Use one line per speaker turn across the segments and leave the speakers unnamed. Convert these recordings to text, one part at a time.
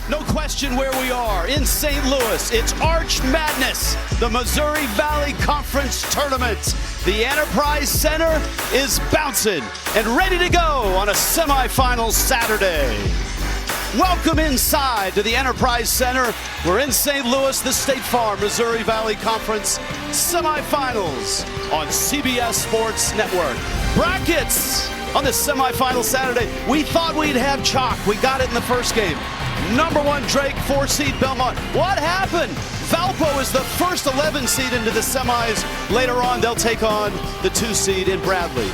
No question where we are, in St. Louis. It's Arch Madness, the Missouri Valley Conference Tournament. The Enterprise Center is bouncing and ready to go on a semifinal Saturday. Welcome inside to the Enterprise Center. We're in St. Louis, the State Farm Missouri Valley Conference semifinals on CBS Sports Network. Brackets on this semifinal Saturday. We thought we'd have chalk. We got it in the first game. Number 1 Drake, 4 seed Belmont. What happened? Valpo is the first 11 seed into the semis. Later on, they'll take on the 2 seed in Bradley.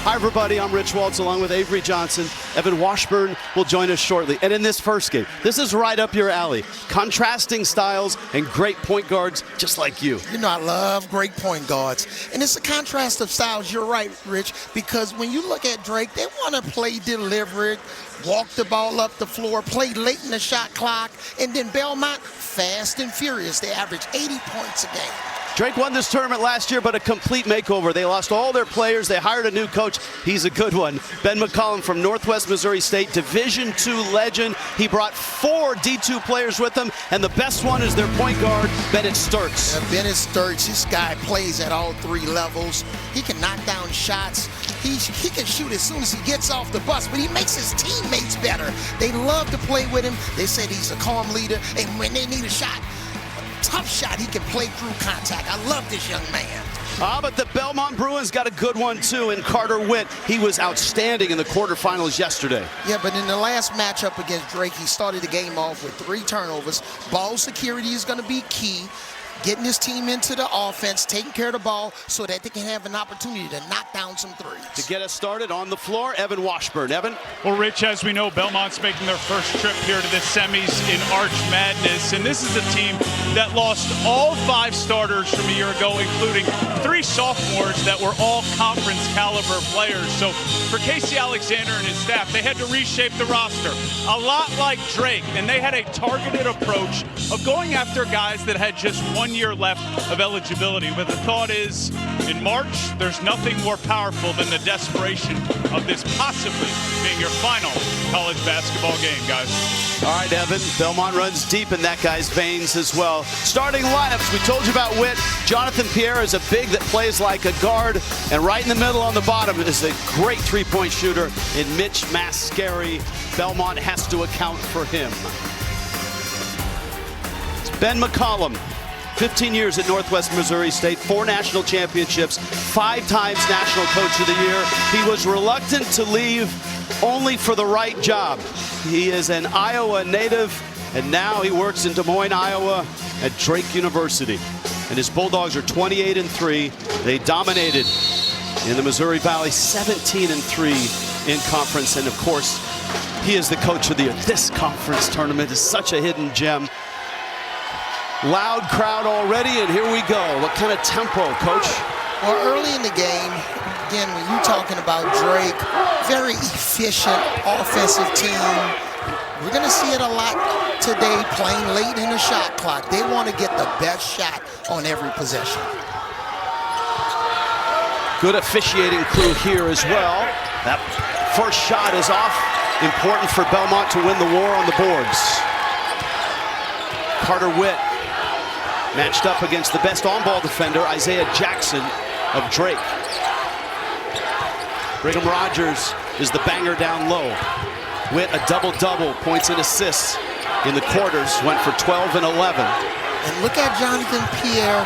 Hi, everybody. I'm Rich Waltz along with Avery Johnson. Evan Washburn will join us shortly. And in this first game, this is right up your alley. Contrasting styles and great point guards just like you.
You know, I love great point guards. And it's a contrast of styles. You're right, Rich, because when you look at Drake, they want to play deliberate, walk the ball up the floor, play late in the shot clock. And then Belmont, fast and furious. They average 80 points a game.
Drake won this tournament last year, but a complete makeover. They lost all their players. They hired a new coach. He's a good one. Ben McCollum from Northwest Missouri State, Division II legend. He brought 4 D2 players with him, and the best one is their point guard, Bennett Sturts.
Bennett Sturts, this guy plays at all 3 levels. He can knock down shots. He can shoot as soon as he gets off the bus, but he makes his teammates better. They love to play with him. They said he's a calm leader, and when they need a shot, tough shot, he can play through contact. I love this young man.
But the Belmont Bruins got a good one, too, in Carter Witt. He was outstanding in the quarterfinals yesterday.
Yeah, but in the last matchup against Drake, he started the game off with 3 turnovers. Ball security is going to be key. Getting his team into the offense, taking care of the ball so that they can have an opportunity to knock down some threes.
To get us started on the floor, Evan Washburn. Evan?
Well, Rich, as we know, Belmont's making their first trip here to the semis in Arch Madness. And this is a team that lost all 5 starters from a year ago, including 3 sophomores that were all conference caliber players. So for Casey Alexander and his staff, they had to reshape the roster. A lot like Drake, and they had a targeted approach of going after guys that had just 1 year left of eligibility. But the thought is, in March, there's nothing more powerful than the desperation of this possibly being your final college basketball game, guys.
All right, Evan. Belmont runs deep in that guy's veins as well. Starting lineups, we told you about Witt. Jonathan Pierre is a big that plays like a guard. And right in the middle on the bottom is a great three-point shooter in Mitch Mascari. Belmont has to account for him. It's Ben McCollum. 15 years at Northwest Missouri State, 4 national championships, 5 times National Coach of the Year. He was reluctant to leave only for the right job. He is an Iowa native, and now he works in Des Moines, Iowa at Drake University. And his Bulldogs are 28-3. They dominated in the Missouri Valley, 17-3 in conference. And of course, he is the Coach of the Year. This conference tournament is such a hidden gem. Loud crowd already, and here we go. What kind of tempo, Coach?
Well, early in the game, again, when you're talking about Drake, very efficient offensive team. We're going to see it a lot today, playing late in the shot clock. They want to get the best shot on every possession.
Good officiating crew here as well. That first shot is off. Important for Belmont to win the war on the boards. Carter Witt matched up against the best on-ball defender, Isaiah Jackson of Drake. Brigham Rogers is the banger down low. Witt a double-double, points and assists in the quarters, went for 12 and 11.
And look at Jonathan Pierre.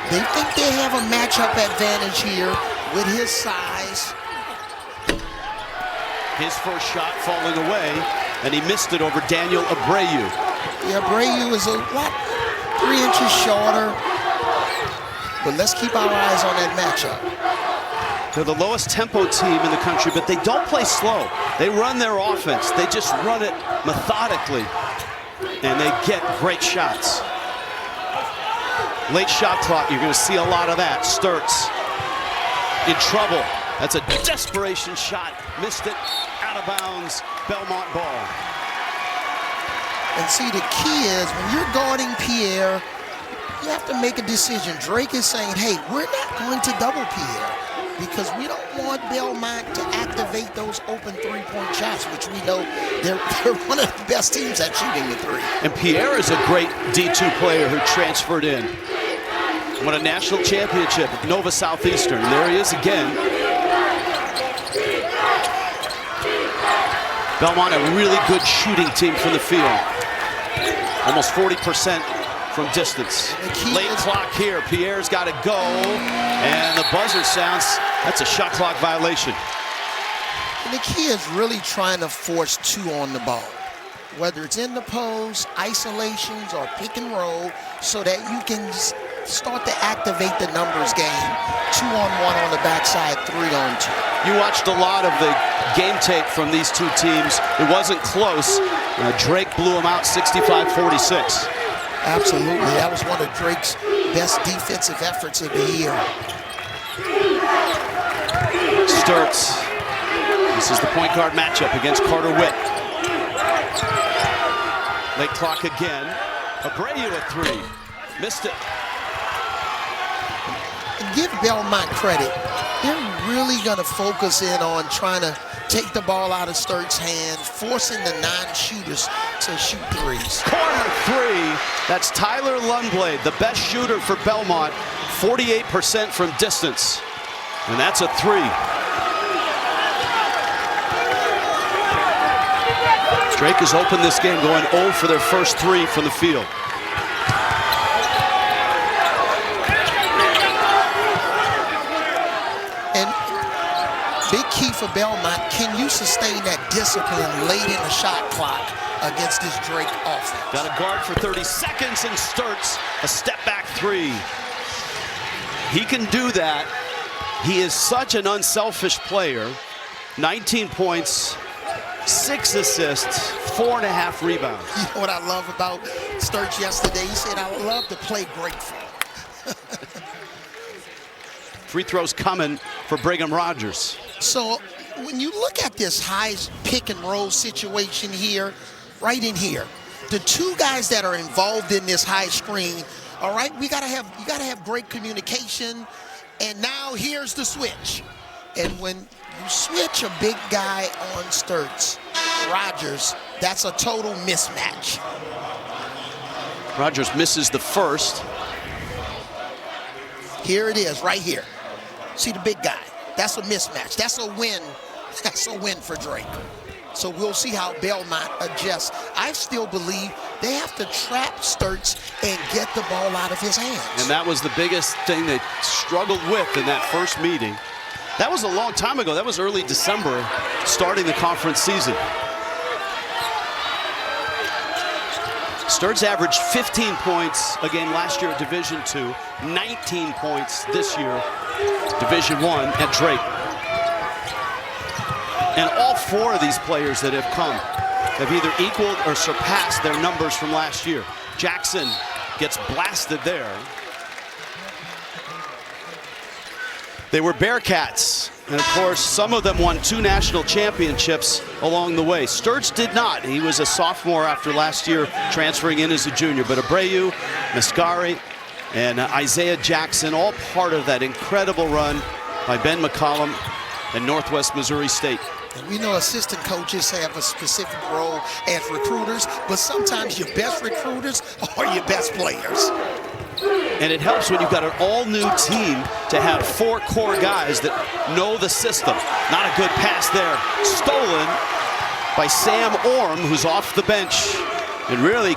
They think they have a matchup advantage here with his size.
His first shot falling away, and he missed it over Daniel Abreu.
Yeah, Abreu is a lot 3 inches shorter, but let's keep our eyes on that matchup.
They're the lowest tempo team in the country, but they don't play slow. They run their offense. They just run it methodically, and they get great shots. Late shot clock, you're going to see a lot of that. Sturts in trouble. That's a desperation shot. Missed it, out of bounds, Belmont ball.
And see, the key is when you're guarding Pierre, you have to make a decision. Drake is saying, hey, we're not going to double Pierre. because we don't want Belmont to activate those open three-point shots, which we know they're one of the best teams at shooting the three.
And Pierre is a great D2 player who transferred in. Won a national championship at Nova Southeastern. There he is again. Belmont, a really good shooting team from the field. Almost 40% from distance. Late clock here. Pierre's got to go. And the buzzer sounds. That's a shot clock violation.
And the key is really trying to force two on the ball, whether it's in the post, isolations, or pick and roll, so that you can start to activate the numbers game. 2-on-1 on the backside, 3-on-2.
You watched a lot of the game tape from these two teams. It wasn't close. Drake blew them out 65-46.
Absolutely. That was one of Drake's best defensive efforts of the year.
Sturtz. This is the point guard matchup against Carter Witt. Late clock again. Abreu at three. Missed it.
And give Belmont credit. They're really going to focus in on trying to take the ball out of Sturt's hand, forcing the non-shooters to shoot threes.
Corner three. That's Tyler Lundblade, the best shooter for Belmont. 48% from distance. And that's a three. Drake has opened this game going 0 for their first three from the field.
And big key for Belmont, can you sustain that discipline late in the shot clock against this Drake offense?
Got a guard for 30 seconds, and Sturtz a step back three. He can do that. He is such an unselfish player. 19 points, 6 assists, 4.5 rebounds.
You know what I love about Sturtz yesterday? He said, I love to play grateful.
Free throws coming for Brigham Rogers.
So when you look at this high pick and roll situation here, right in here, the two guys that are involved in this high screen, all right, you gotta have great communication. And now here's the switch. And when you switch a big guy on Sturtz, Rogers, that's a total mismatch.
Rogers misses the first.
Here it is, right here. See the big guy. That's a mismatch. That's a win. That's a win for Drake. So we'll see how Belmont adjusts. I still believe they have to trap Sturtz and get the ball out of his hands.
And that was the biggest thing they struggled with in that first meeting. That was a long time ago. That was early December, starting the conference season. Sturtz averaged 15 points a game last year at Division II, 19 points this year, Division I at Drake. And all four of these players that have come have either equaled or surpassed their numbers from last year. Jackson gets blasted there. They were Bearcats, and of course, some of them won 2 national championships along the way. Sturtz did not. He was a sophomore after last year, transferring in as a junior. But Abreu, Mascari, and Isaiah Jackson, all part of that incredible run by Ben McCollum and Northwest Missouri State.
And we know assistant coaches have a specific role as recruiters, but sometimes your best recruiters are your best players.
And it helps when you've got an all-new team to have 4 core guys that know the system. Not a good pass there. Stolen by Sam Orm, who's off the bench and really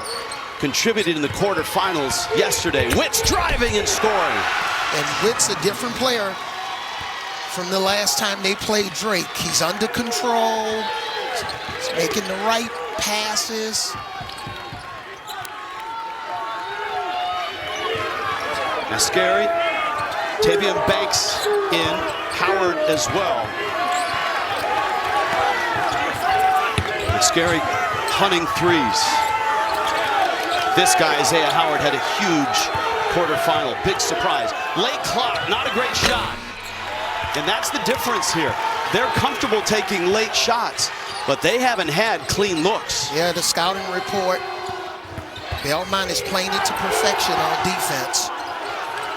contributed in the quarterfinals yesterday. Witt's driving and scoring.
And Witt's a different player from the last time they played Drake. He's under control. He's making the right passes.
Mascari, Tavian Banks in, Howard as well. Mascari hunting threes. This guy, Isaiah Howard, had a huge quarterfinal. Big surprise. Late clock, not a great shot. And that's the difference here. They're comfortable taking late shots, but they haven't had clean looks.
Yeah, the scouting report, Belmont is playing it to perfection on defense.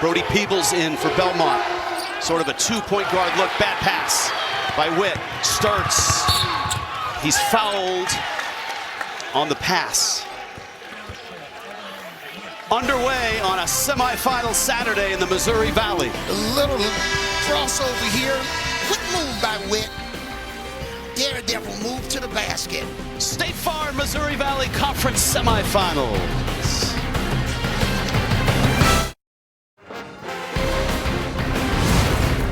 Brody Peebles in for Belmont. Sort of a two-point guard look. Bad pass by Witt. Sturts. He's fouled on the pass. Underway on a semifinal Saturday in the Missouri Valley.
A little crossover here. Quick move by Witt. Daredevil move to the basket.
State Farm Missouri Valley Conference semifinals.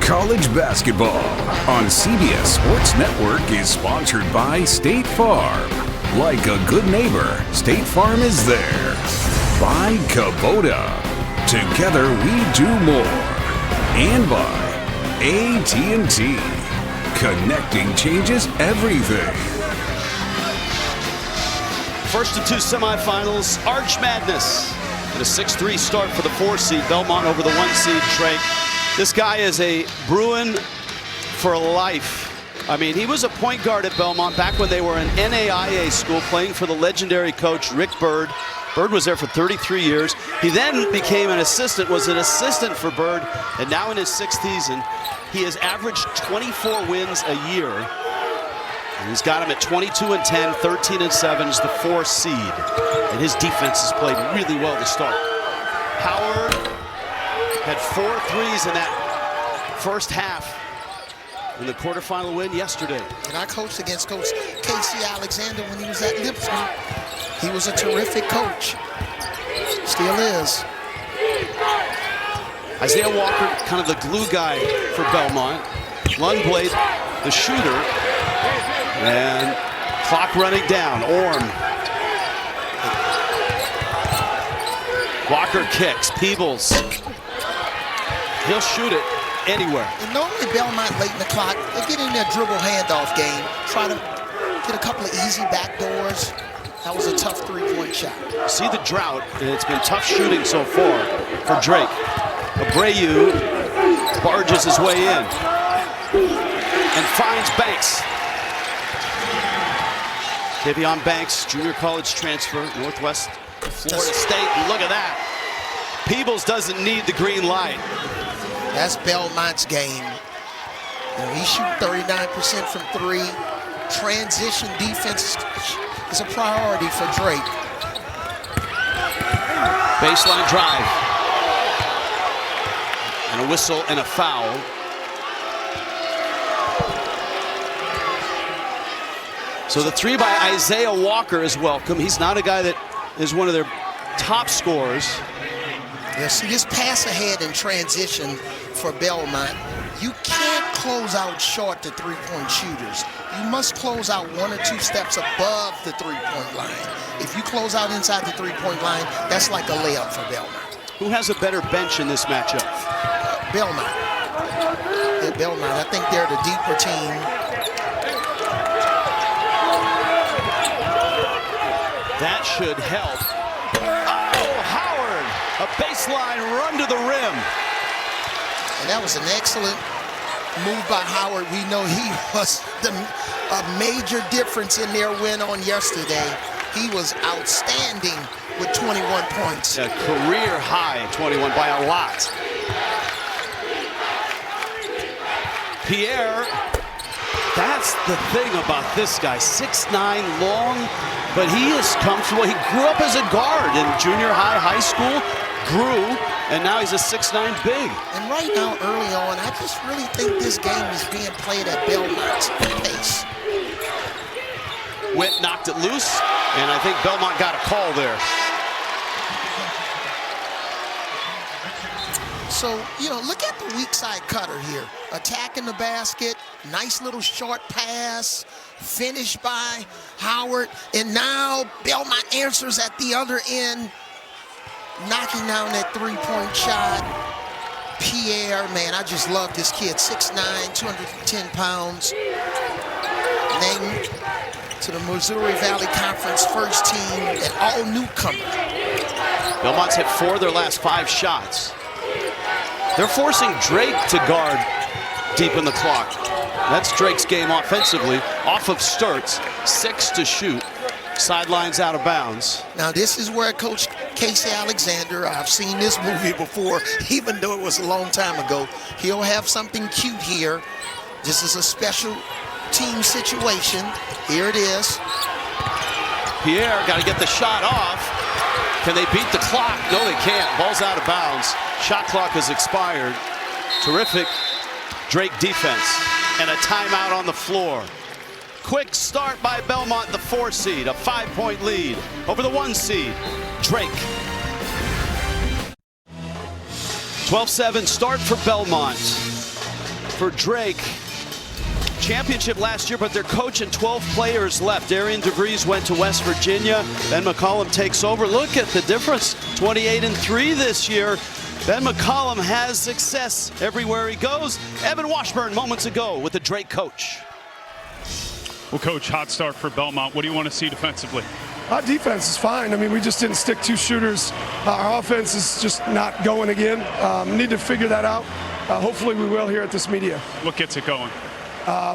College basketball on CBS Sports Network is sponsored by State Farm. Like a good neighbor, State Farm is there. By Kubota. Together we do more. And by AT&T. Connecting changes everything.
First of two semifinals, Arch Madness. And a 6-3 start for the 4 seed, Belmont over the 1 seed, Drake. This guy is a Bruin for life. I mean, he was a point guard at Belmont back when they were an NAIA school playing for the legendary coach Rick Byrd. Byrd was there for 33 years. He then became an assistant, was an assistant for Byrd, and now in his 6th season, he has averaged 24 wins a year. And he's got him at 22-10, 13-7 as the 4 seed. And his defense has played really well to start. Howard had 4 threes in that first half in the quarterfinal win yesterday.
And I coached against Coach Casey Alexander when he was at Lipscomb. He was a terrific coach. Still is.
Isaiah Walker, kind of the glue guy for Belmont. Lundblade, the shooter. And clock running down. Orm. Walker kicks. Peebles. He'll shoot it anywhere.
And normally Belmont late in the clock, they get in their dribble handoff game, try to get a couple of easy back doors. That was a tough 3-point shot.
See the drought, and it's been tough shooting so far for Drake. Abreu barges his way in and finds Banks. Tavion Banks, junior college transfer, Northwest Florida State. Look at that. Peebles doesn't need the green light.
That's Belmont's game. You know, he shoots 39% from 3. Transition defense is a priority for Drake.
Baseline drive. And a whistle and a foul. So the 3 by Isaiah Walker is welcome. He's not a guy that is one of their top scorers.
Yeah, see this pass ahead in transition for Belmont. You can't close out short the 3-point shooters. You must close out 1 or 2 steps above the 3-point line. If you close out inside the 3-point line, that's like a layup for Belmont.
Who has a better bench in this matchup?
Belmont. Yeah, Belmont. I think they're the deeper team.
That should help. Oh, Howard! A baseline run to the rim.
And that was an excellent move by Howard. We know he was a major difference in their win on yesterday. He was outstanding with 21 points.
A career high 21 by a lot. Pierre, that's the thing about this guy. 6'9", long, but he is comfortable. He grew up as a guard in junior high, high school, grew, and now he's a 6'9" big.
And right now, early on, I just really think this game is being played at Belmont's pace.
Witt knocked it loose, and I think Belmont got a call there.
So, you know, look at the weak side cutter here. Attacking the basket, nice little short pass, finished by Howard, and now Belmont answers at the other end, knocking down that 3-point shot. Pierre, man, I just love this kid. 6'9", 210 pounds. Named to the Missouri Valley Conference first team, and all newcomer.
Belmont's hit 4 of their last 5 shots. They're forcing Drake to guard deep in the clock. That's Drake's game offensively. Off of Sturts, 6 to shoot. Sidelines out of bounds.
Now this is where Coach Casey Alexander, I've seen this movie before, even though it was a long time ago. He'll have something cute here. This is a special team situation. Here it is.
Pierre got to get the shot off. Can they beat the clock? No, they can't. Ball's out of bounds. Shot clock has expired. Terrific Drake defense. And a timeout on the floor. Quick start by Belmont, the 4 seed. A 5-point lead over the 1 seed, Drake. 12-7 start for Belmont. For Drake, championship last year, but their coach and 12 players left. Darian DeVries went to West Virginia. Ben McCollum takes over. Look at the difference, 28-3 this year. Ben McCollum has success everywhere he goes. Evan Washburn moments ago with the Drake coach.
Well, Coach, hot start for Belmont. What do you want to see defensively?
Our defense is fine. I mean, we just didn't stick 2 shooters. Our offense is just not going again. Need to figure that out. Hopefully we will here at this media.
What gets it going?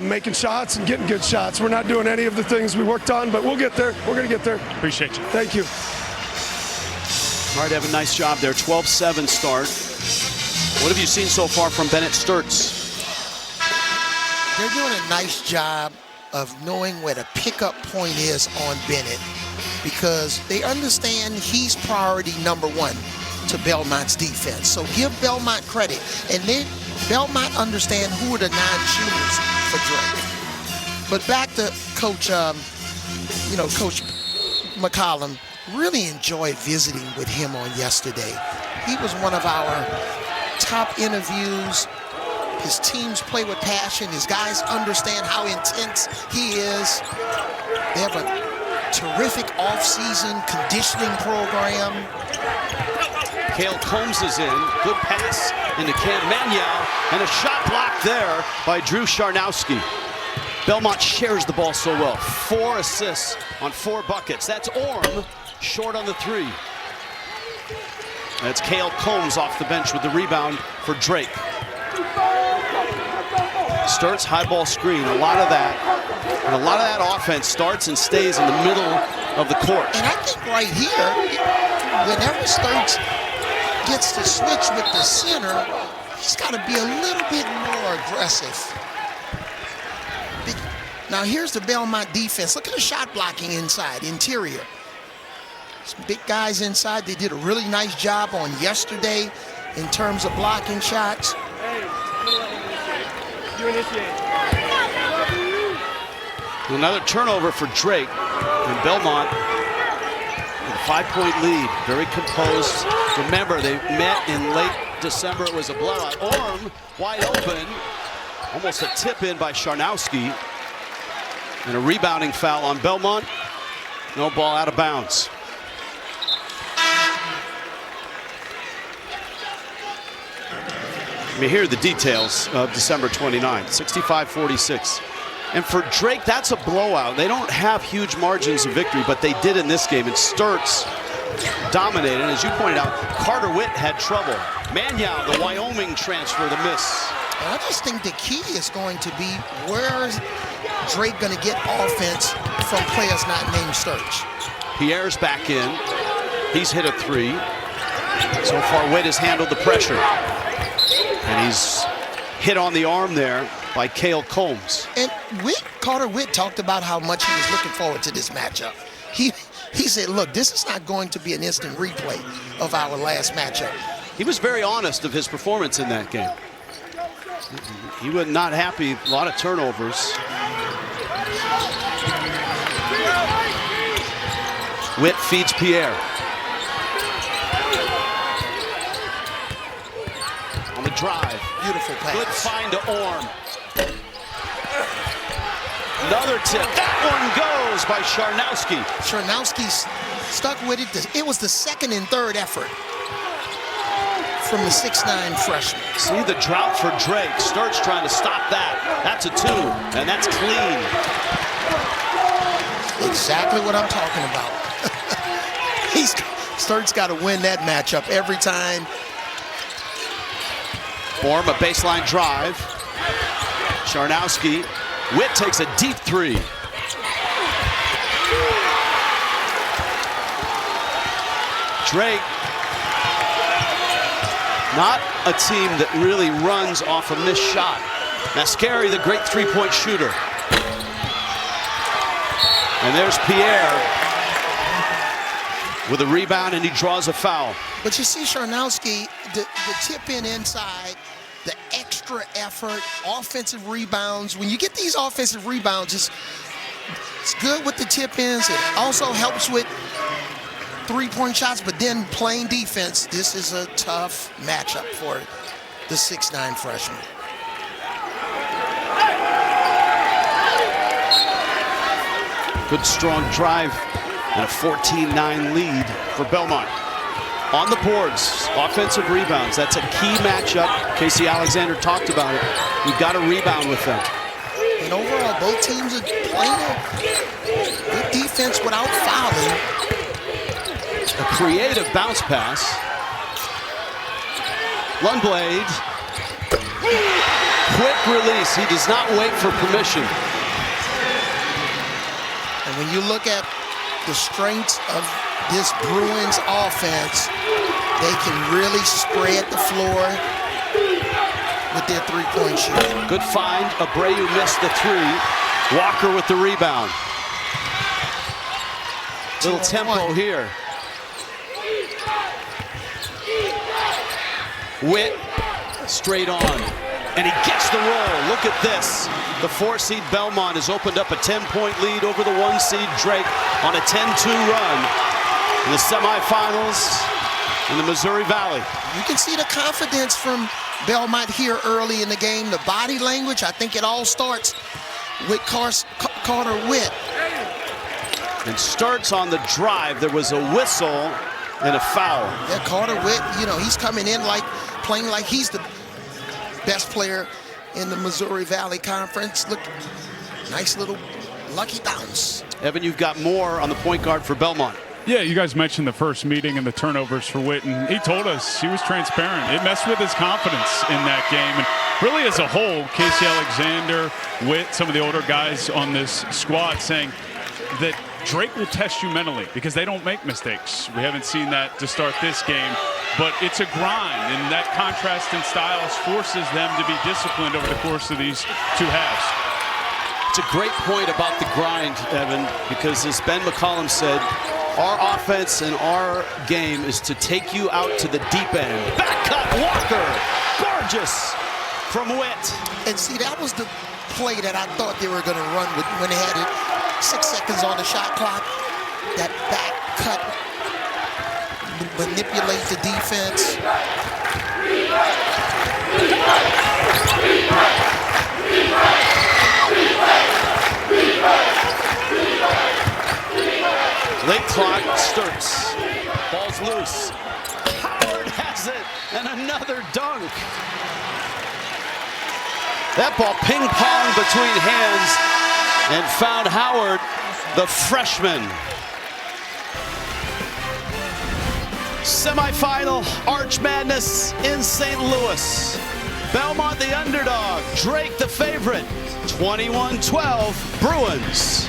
Making shots and getting good shots. We're not doing any of the things we worked on, but we'll get there. We're going to get there.
Appreciate you.
Thank you.
All right, Evan, nice job there. 12-7 start. What have you seen so far from Bennett Sturts?
They're doing a nice job of knowing where the pickup point is on Bennett, because they understand he's priority #1 to Belmont's defense. So give Belmont credit. And then Belmont understand who are the 9 shooters for Drake. But back to Coach, Coach McCollum. Really enjoyed visiting with him on yesterday. He was one of our top interviews. His teams play with passion. His guys understand how intense he is. They have a terrific off-season conditioning program.
Cale Combs is in. Good pass into Cam Manuel. And a shot blocked there by Drew Charnowski. Belmont shares the ball so well. 4 assists on 4 buckets. That's Orm short on the 3. That's Cale Combs off the bench with the rebound for Drake. Sturts high ball screen, a lot of that. And a lot of that offense starts and stays in the middle of the court.
And I think right here, whenever Sturts gets to switch with the center, he's got to be a little bit more aggressive. Now here's the Belmont defense. Look at the shot blocking inside, interior. Some big guys inside. They did a really nice job on yesterday in terms of blocking shots.
Another turnover for Drake. And Belmont with a 5-point lead. Very composed. Remember, they met in late December. It was a blowout. Orm wide open. Almost a tip in by Charnowski. And a rebounding foul on Belmont. No ball, out of bounds. I mean, here are the details of December 29th, 65-46. And for Drake, that's a blowout. They don't have huge margins of victory, but they did in this game. And Sturts dominated. And as you pointed out, Carter Witt had trouble. Manuel, the Wyoming transfer, the miss.
And I just think the key is going to be, where's Drake going to get offense from players not named Sturts?
Pierre's back in. He's hit a 3. So far, Witt has handled the pressure. And he's hit on the arm there by Cale Combs.
And Carter Witt talked about how much he was looking forward to this matchup. He said, look, this is not going to be an instant replay of our last matchup.
He was very honest of his performance in that game. He was not happy, a lot of turnovers. Witt feeds Pierre. On the drive.
Beautiful pass.
Good find to Orm. Another tip. That one goes by Charnowski.
Charnowski stuck with it. It was the second and third effort from the 6'9" freshman.
See the drought for Drake. Sturts trying to stop that. That's a 2, and that's clean.
Exactly what I'm talking about. Sturts got to win that matchup every time.
Orm, a baseline drive. Charnowski. Witt takes a deep 3. Drake, not a team that really runs off a missed shot. Mascari, the great three-point shooter. And there's Pierre with a rebound, and he draws a foul.
But you see, Charnowski, the tip in inside, the extra effort, offensive rebounds. When you get these offensive rebounds, it's good with the tip ins. It also helps with three-point shots, but then playing defense. This is a tough matchup for the 6'9" freshman.
Good strong drive and a 14-9 lead for Belmont. On the boards, offensive rebounds. That's a key matchup. Casey Alexander talked about it. We've got to rebound with them.
And overall, both teams are playing good defense without fouling.
A creative bounce pass. Lundblade. Quick release. He does not wait for permission.
And when you look at the strengths of this Bruins offense, they can really spread the floor with their three-point shooting.
Good find. Abreu missed the three. Walker with the rebound. Little tempo here. Witt straight on. And he gets the roll. Look at this. The 4-seed Belmont has opened up a 10-point lead over the 1-seed Drake on a 10-2 run in the semifinals in the Missouri Valley.
You can see the confidence from Belmont here early in the game. The body language, I think it all starts with Carter Witt.
And starts on the drive. There was a whistle and a foul.
Yeah, Carter Witt, you know, he's coming in playing like he's the best player in the Missouri Valley Conference. Look, nice little lucky bounce.
Evan, you've got more on the point guard for Belmont.
Yeah, you guys mentioned the first meeting and the turnovers for Witt, and he told us he was transparent. It messed with his confidence in that game. And really as a whole, Casey Alexander, Witt, some of the older guys on this squad saying that Drake will test you mentally because they don't make mistakes. We haven't seen that to start this game, but it's a grind, and that contrast in styles forces them to be disciplined over the course of these two halves.
It's a great point about the grind, Evan, because as Ben McCollum said, our offense and our game is to take you out to the deep end. Back cut, Walker, gorgeous from Witt.
And see, that was the play that I thought they were going to run with when they had it 6 seconds on the shot clock. That back cut manipulates the defense.
Late clock starts. Ball's loose. Howard has it, and another dunk. That ball ping-ponged between hands and found Howard, the freshman. Semifinal Arch Madness in St. Louis. Belmont the underdog, Drake the favorite. 21-12 Bruins.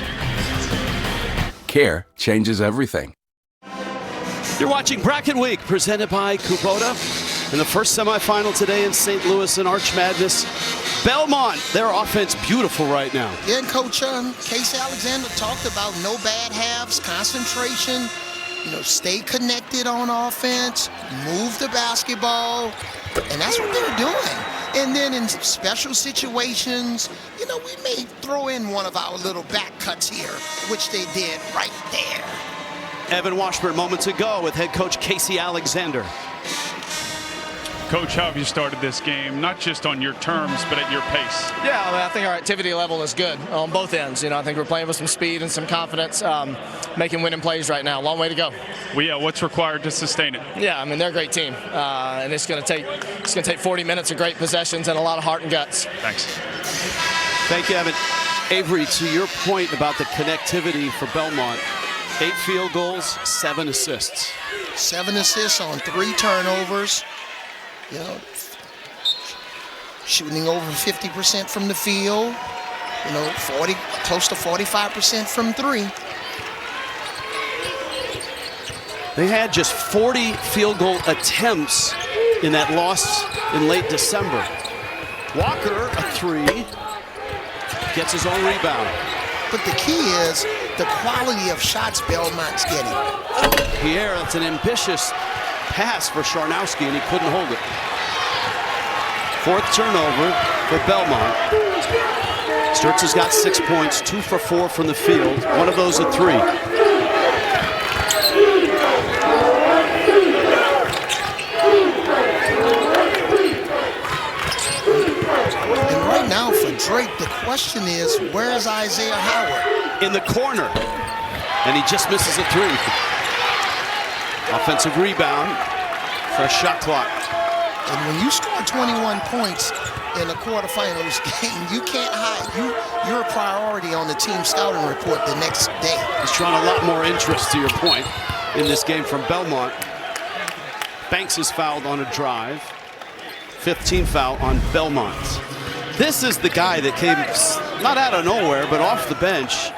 Care changes everything.
You're watching Bracket Week, presented by Kubota. In the first semifinal today in St. Louis in Arch Madness, Belmont, their offense beautiful right now.
Yeah, and Coach Casey Alexander talked about no bad halves, concentration, you know, stay connected on offense, move the basketball, and that's what they're doing. And then in special situations, you know, we may throw in one of our little back cuts here, which they did right there.
Evan Washburn moments ago with head coach Casey Alexander.
Coach, how have you started this game, not just on your terms, but at your pace?
Yeah, I think our activity level is good on both ends. You know, I think we're playing with some speed and some confidence, making winning plays right now. Long way to go.
Well, yeah, what's required to sustain it?
Yeah, I mean, they're a great team, and it's going to take 40 minutes of great possessions and a lot of heart and guts.
Thanks.
Thank you, Evan. Avery, to your point about the connectivity for Belmont, 8 field goals, 7 assists.
7 assists on 3 turnovers. You know, shooting over 50% from the field, you know, close to 45% from 3.
They had just 40 field goal attempts in that loss in late December. Walker, a 3, gets his own rebound.
But the key is the quality of shots Belmont's getting.
Pierre, that's an ambitious pass for Charnowski, and he couldn't hold it. 4th turnover for Belmont. Sturts has got 6 points, 2 for 4 from the field. One of those a 3.
And right now for Drake, the question is, where's Isaiah Howard?
In the corner, and he just misses a 3. Offensive rebound, fresh shot clock.
And when you score 21 points in a quarterfinals game, you can't hide. You're a priority on the team scouting report the next day.
He's drawing a lot more interest, to your point, in this game from Belmont. Banks is fouled on a drive. 5th team foul on Belmont. This is the guy that came not out of nowhere, but off the bench,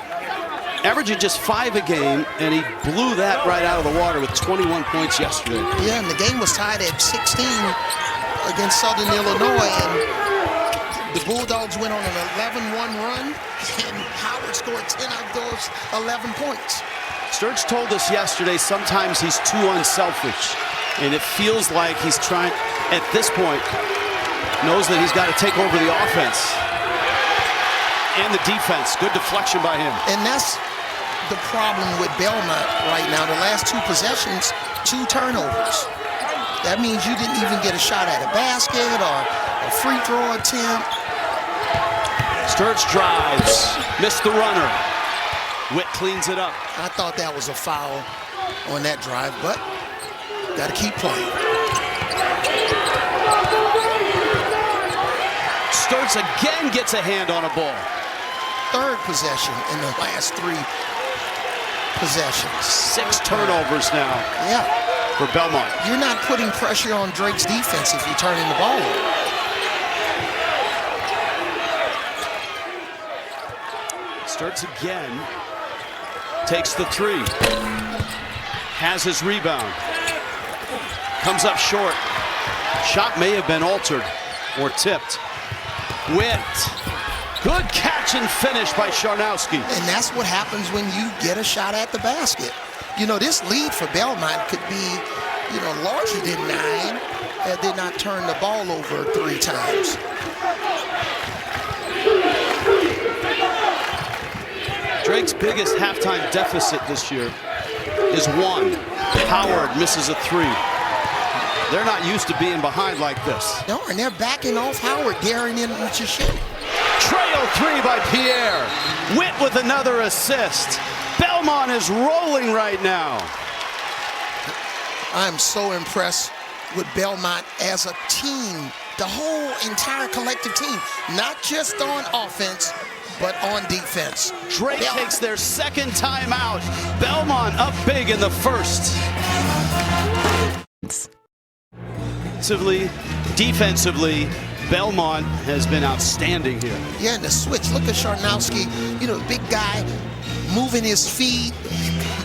averaging just 5 a game, and he blew that right out of the water with 21 points yesterday.
Yeah, and the game was tied at 16 against Southern Illinois, and the Bulldogs went on an 11-1 run, and Howard scored 10 of those 11 points.
Sturts told us yesterday sometimes he's too unselfish, and it feels like he's trying, at this point, knows that he's got to take over the offense and the defense. Good deflection by him.
And that's the problem with Belmont right now. The last 2 possessions, 2 turnovers. That means you didn't even get a shot at a basket or a free throw attempt.
Sturts drives, missed the runner. Witt cleans it up.
I thought that was a foul on that drive, but got to keep playing.
Sturts again gets a hand on a ball.
3rd possession in the last 3 possessions.
6 turnovers now.
Yeah.
For Belmont.
You're not putting pressure on Drake's defense if you're turning the ball over.
Sturts again. Takes the 3. Has his rebound. Comes up short. Shot may have been altered or tipped. Witt. Good catch and finish by Charnowski.
And that's what happens when you get a shot at the basket. You know, this lead for Belmont could be, you know, larger than 9 had they not turned the ball over 3 times.
Drake's biggest halftime deficit this year is 1. Howard misses a 3. They're not used to being behind like this.
No, and they're backing off Howard, daring him to shoot.
Trail 3 by Pierre. Witt with another assist. Belmont is rolling right now.
I'm so impressed with Belmont as a team, the whole entire collective team, not just on offense, but on defense.
Drake takes their 2nd time out. Belmont up big in the 1st. Defensively, Belmont has been outstanding here.
Yeah, and the switch. Look at Charnowski, you know, big guy, moving his feet.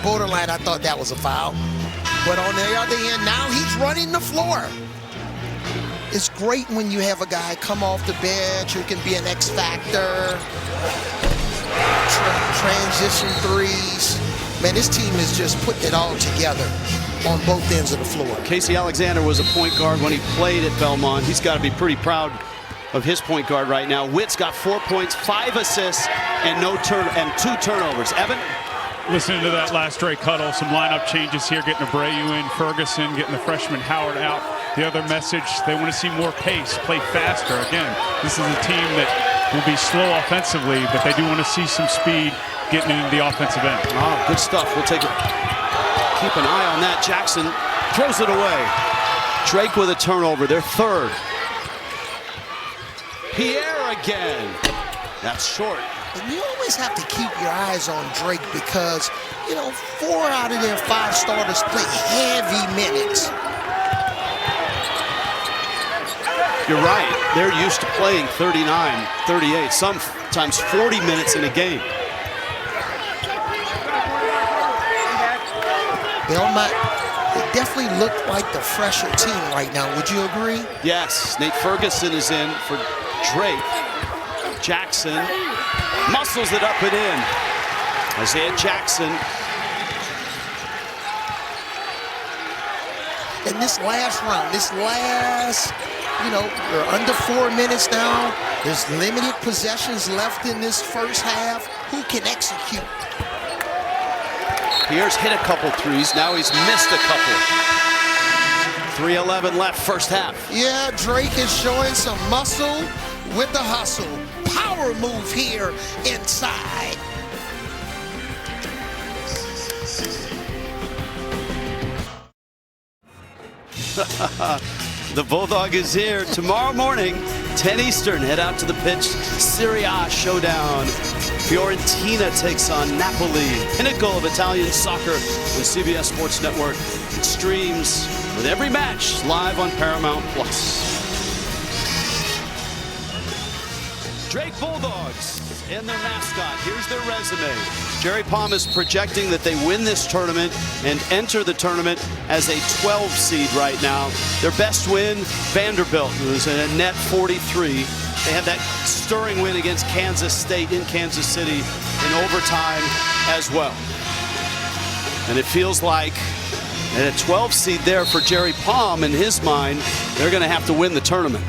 Borderline, I thought that was a foul. But on the other end, now he's running the floor. It's great when you have a guy come off the bench who can be an X factor. Transition 3s. Man, this team is just putting it all together on both ends of the floor.
Casey Alexander was a point guard when he played at Belmont. He's got to be pretty proud of his point guard right now. Witt's got 4 points, 5 assists, and 2 turnovers. Evan?
Listening to that last Drake huddle, some lineup changes here, getting Abreu in, Ferguson, getting the freshman Howard out. The other message, they want to see more pace, play faster. Again, this is a team that will be slow offensively, but they do want to see some speed getting into the offensive end.
Oh, good stuff. We'll take it. Keep an eye on that. Jackson throws it away. Drake with a turnover, their 3rd. Pierre again. That's short.
And you always have to keep your eyes on Drake because, you know, 4 out of their 5 starters play heavy minutes.
You're right. They're used to playing 39, 38, sometimes 40 minutes in a game.
Belmont, they definitely look like the fresher team right now. Would you agree?
Yes, Nate Ferguson is in for Drake. Jackson muscles it up and in. Isaiah Jackson.
In this last round, we're under 4 minutes now. There's limited possessions left in this first half. Who can execute?
Pierre's hit a couple threes. Now he's missed a couple. 3:11 left, first half.
Yeah, Drake is showing some muscle with the hustle. Power move here inside.
The Bulldog is here tomorrow morning, 10 Eastern. Head out to the pitch. Serie A showdown. Fiorentina takes on Napoli. Pinnacle of Italian soccer on CBS Sports Network. It streams with every match live on Paramount Plus. Drake Bulldogs and their mascot. Here's their resume. Jerry Palm is projecting that they win this tournament and enter the tournament as a 12 seed right now. Their best win, Vanderbilt, who was in a net 43. They had that stirring win against Kansas State in Kansas City in overtime as well. And it feels like at a 12 seed there for Jerry Palm, in his mind, they're going to have to win the tournament.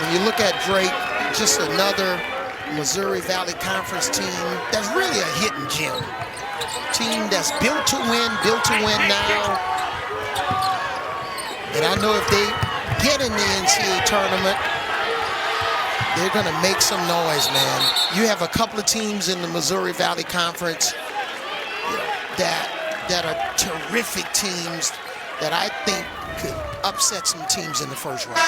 When you look at Drake, just another Missouri Valley Conference team that's really a hidden gem. Team that's built to win now. And I know if they get in the NCAA tournament, they're going to make some noise, man. You have a couple of teams in the Missouri Valley Conference that are terrific teams that I think could upset some teams in the first round.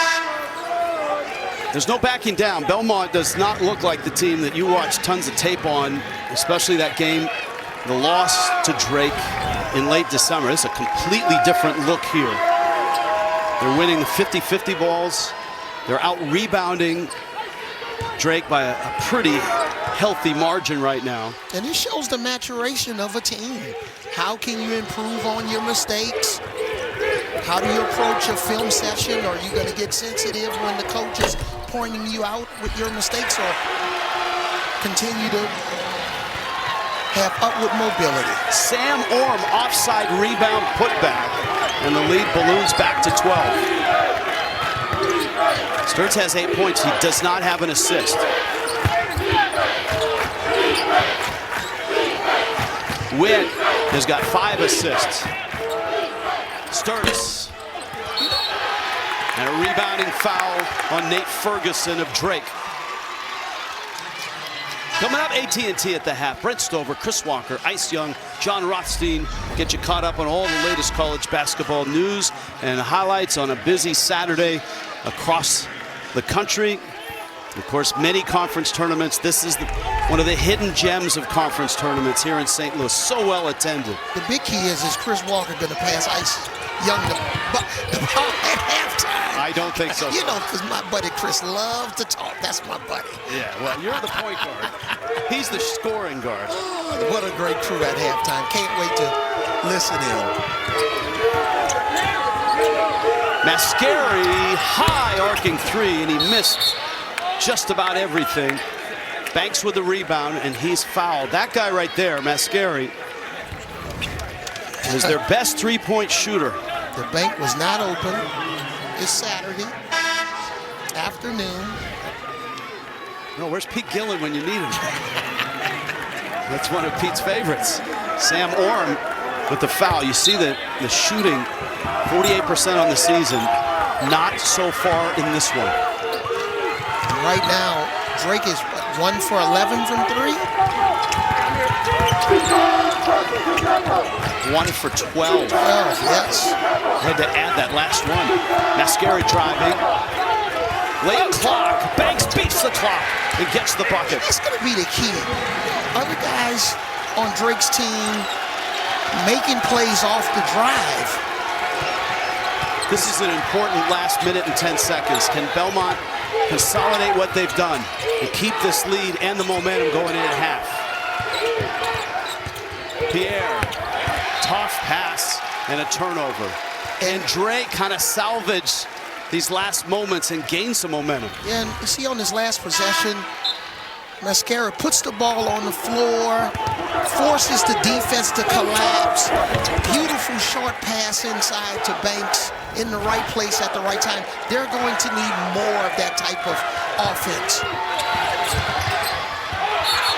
There's no backing down. Belmont does not look like the team that you watch tons of tape on, especially that game, the loss to Drake in late December. It's a completely different look here. They're winning the 50-50 balls. They're out-rebounding Drake by a pretty healthy margin right now.
And it shows the maturation of a team. How can you improve on your mistakes? How do you approach a film session? Are you going to get sensitive when the coach is pointing you out with your mistakes, or continue to have upward mobility?
Sam Orm, offside rebound putback, and the lead balloons back to 12. Sturtz has 8 points. He does not have an assist. Witt has got 5 assists. Sturtz. And a rebounding foul on Nate Ferguson of Drake. Coming up, AT&T at the half. Brent Stover, Chris Walker, Ice Young, John Rothstein get you caught up on all the latest college basketball news and highlights on a busy Saturday across the country. Of course, many conference tournaments. This is one of the hidden gems of conference tournaments here in St. Louis. So well attended.
The big key is Chris Walker going to pass Ice Young the ball at halftime?
I don't think so.
You know, because my buddy Chris loves to talk. That's my buddy.
Yeah, well, you're the point guard. He's the scoring guard.
Oh, what a great crew at halftime. Can't wait to listen in.
Mascari, high arcing three, and he missed just about everything. Banks with the rebound, and he's fouled. That guy right there, Mascari, is their best three-point shooter.
The bank was not open. It's Saturday afternoon.
No, where's Pete Gillen when you need him? That's one of Pete's favorites. Sam Orm with the foul. You see the shooting, 48% on the season. Not so far in this one.
And right now, Drake is 1 for 11 from 3.
1 for 12.
12, yes.
Had to add that last one. Mascari driving. Late clock. Banks beats the clock and gets the bucket.
That's going to be the key. Other guys on Drake's team making plays off the drive.
This is an important last minute and 10 seconds. Can Belmont consolidate what they've done and keep this lead and the momentum going in at half? Pierre, tough pass and a turnover. And Drake kind of salvaged these last moments and gained some momentum.
Yeah, and you see on this last possession, Mascara puts the ball on the floor, forces the defense to collapse. Beautiful short pass inside to Banks in the right place at the right time. They're going to need more of that type of offense.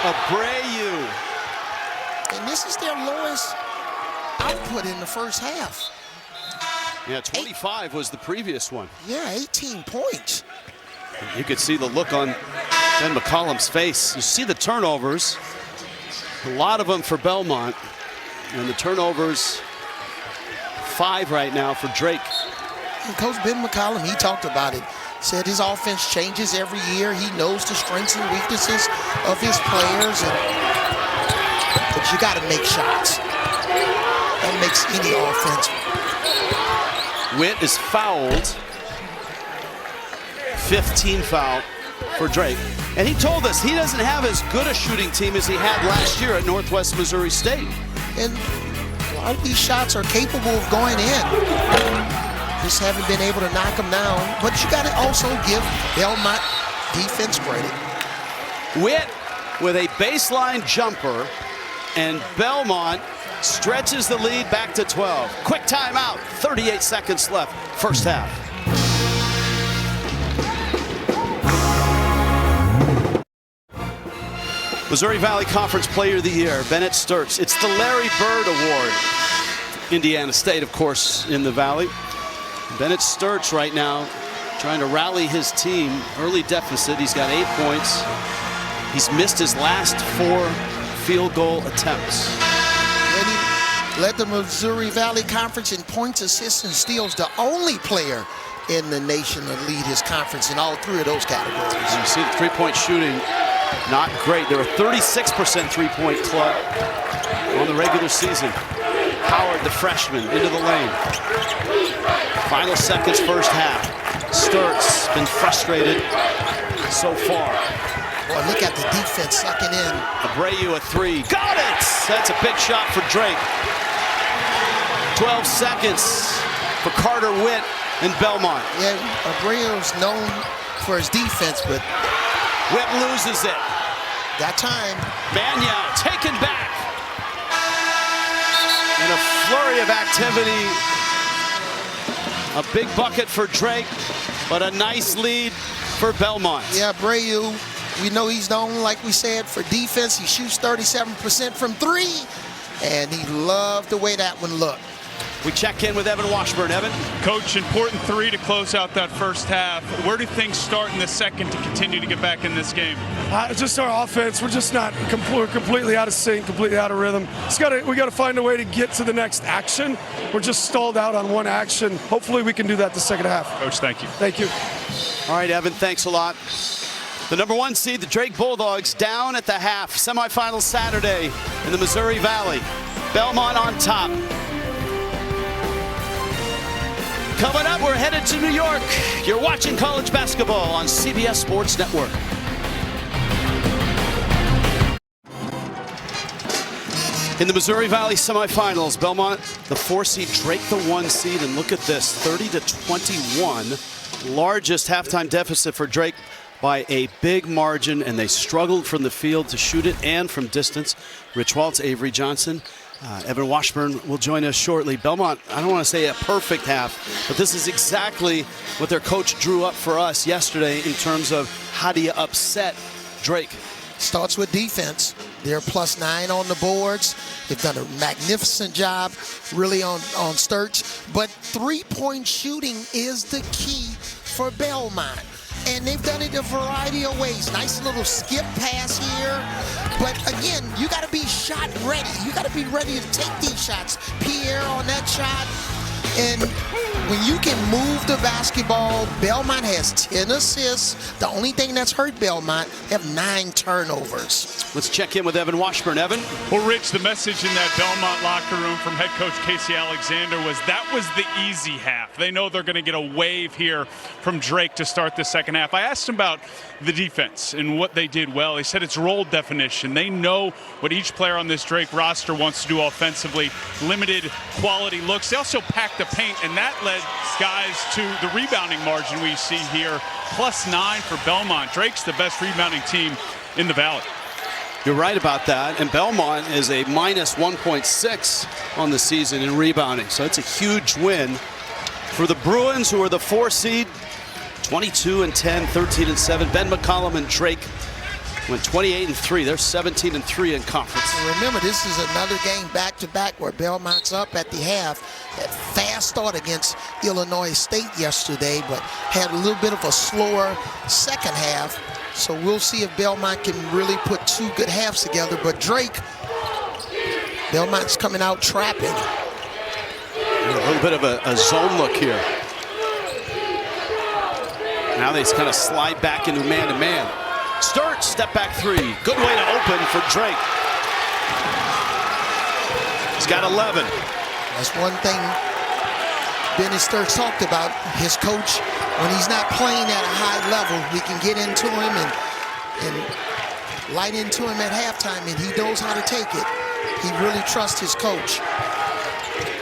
Abreu.
And this is their lowest output in the first half.
Yeah, 25 was the previous one.
Yeah, 18 points.
You could see the look on Ben McCollum's face. You see the turnovers. A lot of them for Belmont. And the turnovers, 5 right now for Drake.
And Coach Ben McCollum, he talked about it. Said his offense changes every year. He knows the strengths and weaknesses of his players. But you got to make shots. That makes any offense.
Witt is fouled. 15 foul for Drake. And he told us he doesn't have as good a shooting team as he had last year at Northwest Missouri State.
And a lot of these shots are capable of going in. Just haven't been able to knock them down. But you got to also give Belmont defense credit.
Witt with a baseline jumper, and Belmont stretches the lead back to 12. Quick timeout, 38 seconds left, first half. Missouri Valley Conference Player of the Year, Bennett Sturts. It's the Larry Bird Award. Indiana State, of course, in the Valley. Bennett Sturts right now trying to rally his team. Early deficit, he's got 8 points. He's missed his last 4 field goal attempts.
And he led the Missouri Valley Conference in points, assists, and steals. The only player in the nation to lead his conference in all 3 of those categories.
You see the three-point shooting, not great. They're a 36% three-point club on the regular season. Howard, the freshman, into the lane. Final seconds, first half. Sturts been frustrated so far.
Boy, look at the defense sucking in.
Abreu a 3. Got it! That's a big shot for Drake. 12 seconds for Carter Witt and Belmont.
Yeah, Abreu's known for his defense, but
Witt loses it.
that time.
Banyao taken back. And a flurry of activity. A big bucket for Drake, but a nice lead for Belmont.
Yeah, Abreu, we know he's known, like we said, for defense. He shoots 37% from 3, and he loved the way that one looked.
We check in with Evan Washburn. Evan?
Coach, important 3 to close out that first half. Where do things start in the second to continue to get back in this game?
Just our offense. We're just not completely out of sync, completely out of rhythm. We got to find a way to get to the next action. We're just stalled out on one action. Hopefully we can do that the second half.
Coach, thank you.
Thank you.
All right, Evan, thanks a lot. The number 1 seed, the Drake Bulldogs, down at the half. Semifinals Saturday in the Missouri Valley. Belmont on top. Coming up, we're headed to New York. You're watching college basketball on CBS Sports Network. In the Missouri Valley semifinals, Belmont, the 4 seed, Drake, the 1 seed, and look at this, 30-21. Largest halftime deficit for Drake by a big margin, and they struggled from the field to shoot it and from distance. Rich Waltz, Avery Johnson. Evan Washburn will join us shortly. Belmont, I don't want to say a perfect half, but this is exactly what their coach drew up for us yesterday in terms of how do you upset Drake.
Starts with defense. They're +9 on the boards. They've done a magnificent job really on Sturts. But three-point shooting is the key for Belmont. And they've done it a variety of ways. Nice little skip pass here. But again, you got to be shot ready. You got to be ready to take these shots. Pierre on that shot. And when you can move the basketball, Belmont has 10 assists. The only thing that's hurt Belmont, they have 9 turnovers.
Let's check in with Evan Washburn. Evan?
Well, Rich, the message in that Belmont locker room from head coach Casey Alexander was that was the easy half. They know they're going to get a wave here from Drake to start the second half. I asked him about the defense and what they did well. He said it's role definition. They know what each player on this Drake roster wants to do offensively. Limited quality looks. They also packed the paint, and that led guys to the rebounding margin we see here. +9 for Belmont. Drake's the best rebounding team in the Valley.
You're right about that. And Belmont is a -1.6 on the season in rebounding. So it's a huge win for the Bruins, who are the 4 seed. 22-10, 13-7. Ben McCollum and Drake went 28-3. They're 17-3 in conference.
Remember, this is another game back-to-back where Belmont's up at the half. That fast start against Illinois State yesterday, but had a little bit of a slower second half. So we'll see if Belmont can really put 2 good halves together. But Drake, Belmont's coming out trapping.
A little bit of a zone look here. Now they kind of slide back into man-to-man. Sturt, step back 3. Good way to open for Drake. He's got 11.
That's one thing Benny Sturts talked about. His coach, when he's not playing at a high level, we can get into him and light into him at halftime, and he knows how to take it. He really trusts his coach.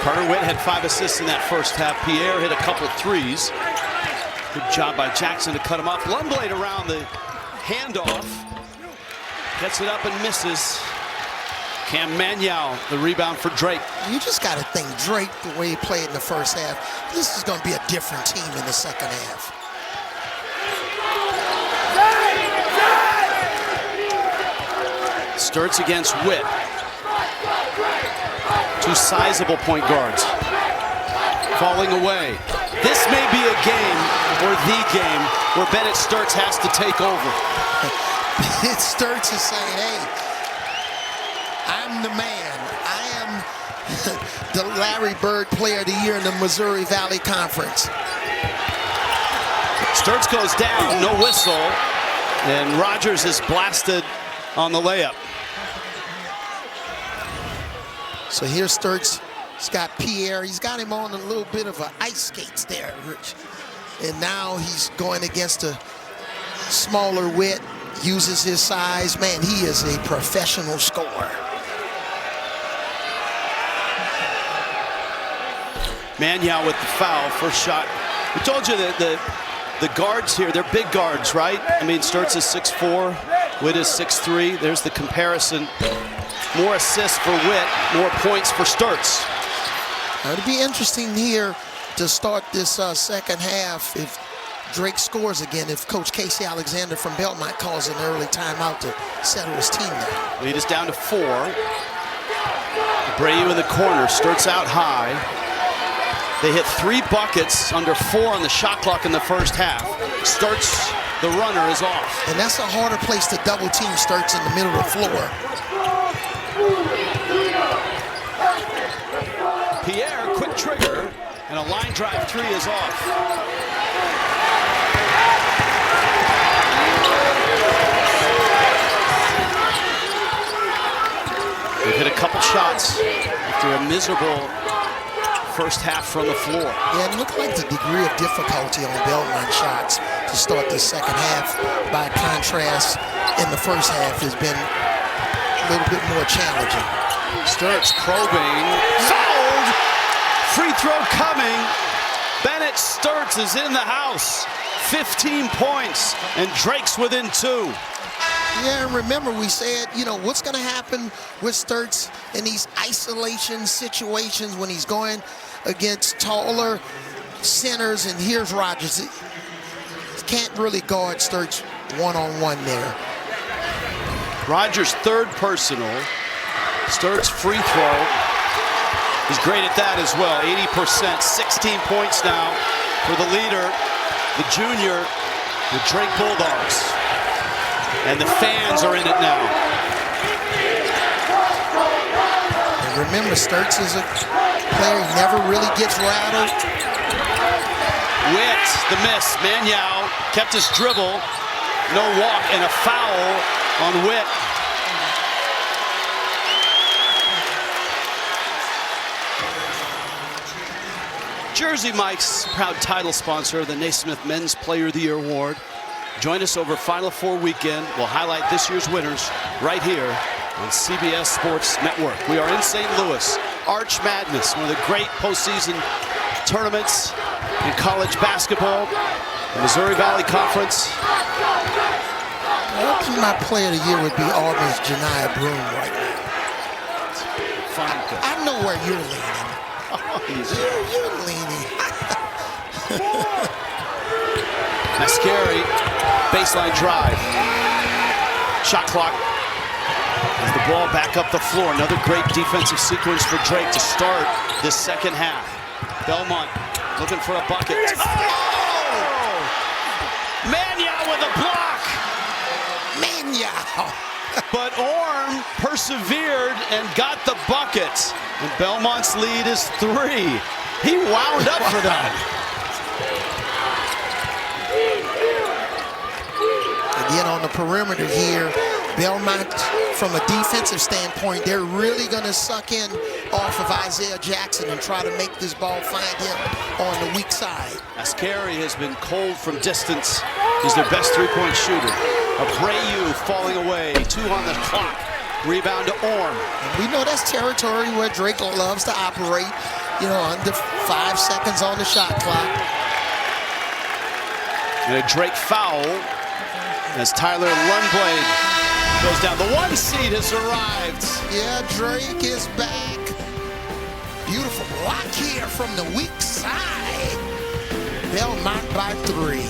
Carter Witt had 5 assists in that first half. Pierre hit a couple threes. Good job by Jackson to cut him off. Lundblade around the handoff. Gets it up and misses. Cam Manuel, the rebound for Drake.
You just got to think Drake, the way he played in the first half, this is going to be a different team in the second half.
Sturts against Witt. 2 sizable point guards. Falling away. This may be a game, or the game, where Bennett Sturts has to take over.
Sturts is saying, hey, I'm the man. I am the Larry Bird Player of the Year in the Missouri Valley Conference.
Sturts goes down, no whistle, and Rogers is blasted on the layup.
So here's Sturts. He's got Pierre. He's got him on a little bit of an ice skates there, Rich. And now he's going against a smaller Witt, uses his size. Man, he is a professional scorer.
Manuel with the foul, first shot. We told you that the guards here, they're big guards, right? I mean, Sturts is 6'4", Witt is 6'3". There's the comparison. More assists for Witt, more points for Sturts.
Now, it'll be interesting here to start this second half if Drake scores again, if Coach Casey Alexander from Belmont calls an early timeout to settle his team there.
Lead is down to 4. Abreu in the corner, Sturts out high. They hit 3 buckets under 4 on the shot clock in the first half. Sturts, the runner, is off.
And that's a harder place to double team Sturts in the middle of the floor.
Pierre, quick trigger, and a line drive 3 is off. They've hit a couple shots after a miserable first half from the floor.
Yeah, it looked like the degree of difficulty on Belmont shots to start the second half, by contrast, in the first half has been a little bit more challenging.
Sturts probing, fouled, free throw coming. Bennett Sturts is in the house. 15 points, and Drake's within 2.
Yeah, and remember we said, you know, what's going to happen with Sturts in these isolation situations when he's going against taller centers, and here's Rogers. He can't really guard Sturts one-on-one there.
Rogers' 3rd personal. Sturts' free throw. He's great at that as well, 80%, 16 points now for the leader, the junior, the Drake Bulldogs. And the fans are in it now.
And remember, Sturts is a player who never really gets rattled.
Witt, the miss. Manyao kept his dribble. No walk and a foul on Witt. Jersey Mike's proud title sponsor of the Naismith Men's Player of the Year Award. Join us over Final Four weekend. We'll highlight this year's winners right here on CBS Sports Network. We are in St. Louis. Arch Madness, one of the great postseason tournaments in college basketball. The Missouri Valley Conference.
I think my player of the year would be Auburn's Janiah Broome right now.
Fine.
I know where you're leaning. You're leaning.
Mascari, baseline drive. Shot clock. As the ball back up the floor. Another great defensive sequence for Drake to start this second half. Belmont looking for a bucket. Oh! Manyao with a block.
Manyao.
But Orm persevered and got the bucket. And Belmont's lead is 3. He wound up for that.
Again, on the perimeter here, Belmont, from a defensive standpoint, they're really going to suck in off of Isaiah Jackson and try to make this ball find him on the weak side.
Mascari has been cold from distance. He's their best three-point shooter. Abreu falling away. 2 on the clock. Rebound to Orm.
And we know that's territory where Drake loves to operate, you know, under 5 seconds on the shot clock.
And a Drake foul as Tyler Lundblade goes down. The 1 seed has arrived.
Yeah, Drake is back. Beautiful block here from the weak side. Belmont by 3.